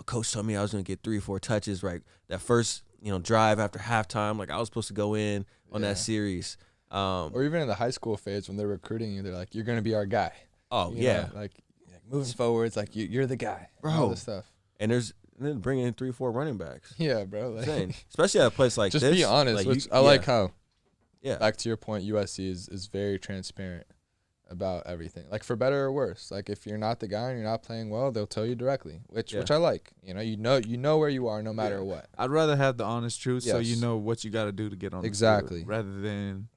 coach told me I was gonna get 3 or 4 touches. Right, that first drive after halftime, like I was supposed to go in on Yeah. that series. Or even in the high school phase when they're recruiting you, they're like, "You're gonna be our guy." Oh You yeah, know, like moving forwards, like you're the guy, Bro. All this stuff. and then bringing in 3 or 4 running backs. Yeah, bro. Like, Insane. Especially at a place like just this. be honest. like, Which you- I like how. Yeah. Back to your point, USC is very transparent about everything. Like for better or worse. Like if you're not the guy and you're not playing well, they'll tell you directly, which I like. You know where you are no matter what. I'd rather have the honest truth, so you Yes. know what you got to do to get on the Exactly. field, rather than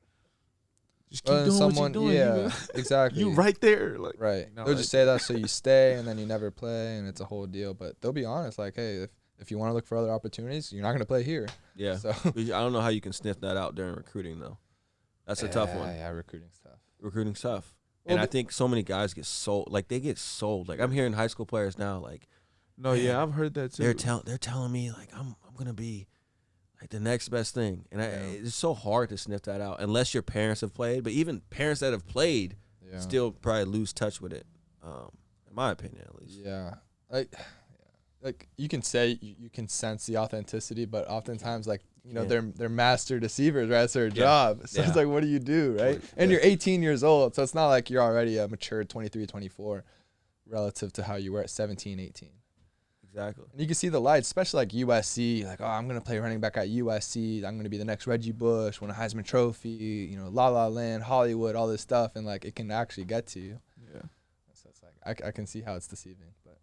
just keep Rather doing than what you're doing. yeah, exactly. You right there, like Right. you know, They'll like- just say that so you stay and then you never play and it's a whole deal. But they'll be honest, like, hey, if you want to look for other opportunities, you're not gonna play here. Yeah. So I don't know how you can sniff that out during recruiting though. That's a tough one. Yeah, recruiting stuff. Recruiting tough. Well, And I think so many guys get sold. Like they get sold. Like I'm hearing high school players now. Like No, yeah, I've heard that too. they're telling me like I'm gonna be like the next best thing. And it's so hard to sniff that out unless your parents have played. But even parents that have played Yeah. still probably lose touch with it. In my opinion, at least. Yeah. Like you can say you can sense the authenticity, but oftentimes they're master deceivers, right? That's their job. So it's like, what do you do, right? And you're 18 years old, so it's not like you're already a mature 23, 24 relative to how you were at 17, 18. Exactly. And you can see the light, especially like USC, like, oh, I'm going to play running back at USC. I'm going to be the next Reggie Bush, win a Heisman Trophy, La La Land, Hollywood, all this stuff. And like, it can actually get to you. Yeah. So it's like, I can see how it's deceiving, but.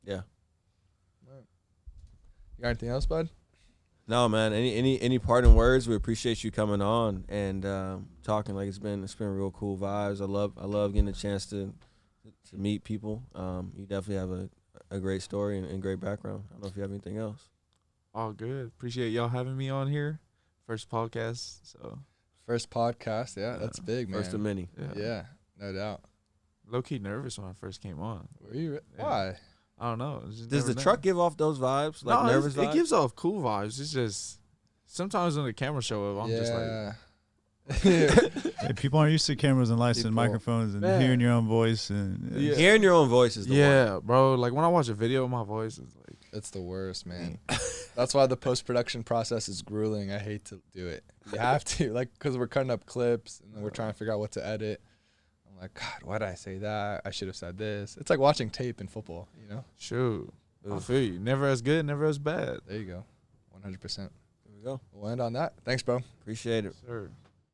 Yeah. You got anything else, bud? No, man. Any parting words? We appreciate you coming on and talking. Like it's been real cool vibes. I love getting a chance to meet people. You definitely have a great story and great background. I don't know if you have anything else. All good. Appreciate y'all having me on here. First podcast, so First podcast, yeah, that's big, man. First of many. Yeah, no doubt. Low key nervous when I first came on. Were you? Yeah. Why? I don't know. It's just Does the never truck known. give off those vibes? Like No, nervous vibes? it gives off cool vibes. It's just sometimes when the camera show up, I'm just like, Hey, people aren't used to cameras and lights and People- microphones and Man. hearing your own voice and Yeah. Hearing your own voice is the one. yeah, bro. Like when I watch a video of my voice, it's like, It's the worst, man. That's why the post-production process is grueling. I hate to do it. You have to, like, because we're cutting up clips and then we're trying to figure out what to edit. I'm like, God, why did I say that? I should have said this. It's like watching tape in football, you know? Shoot. I feel you. Never as good, never as bad. There you go. 100%. There we go. We'll end on that. Thanks, bro. Appreciate it. Sir.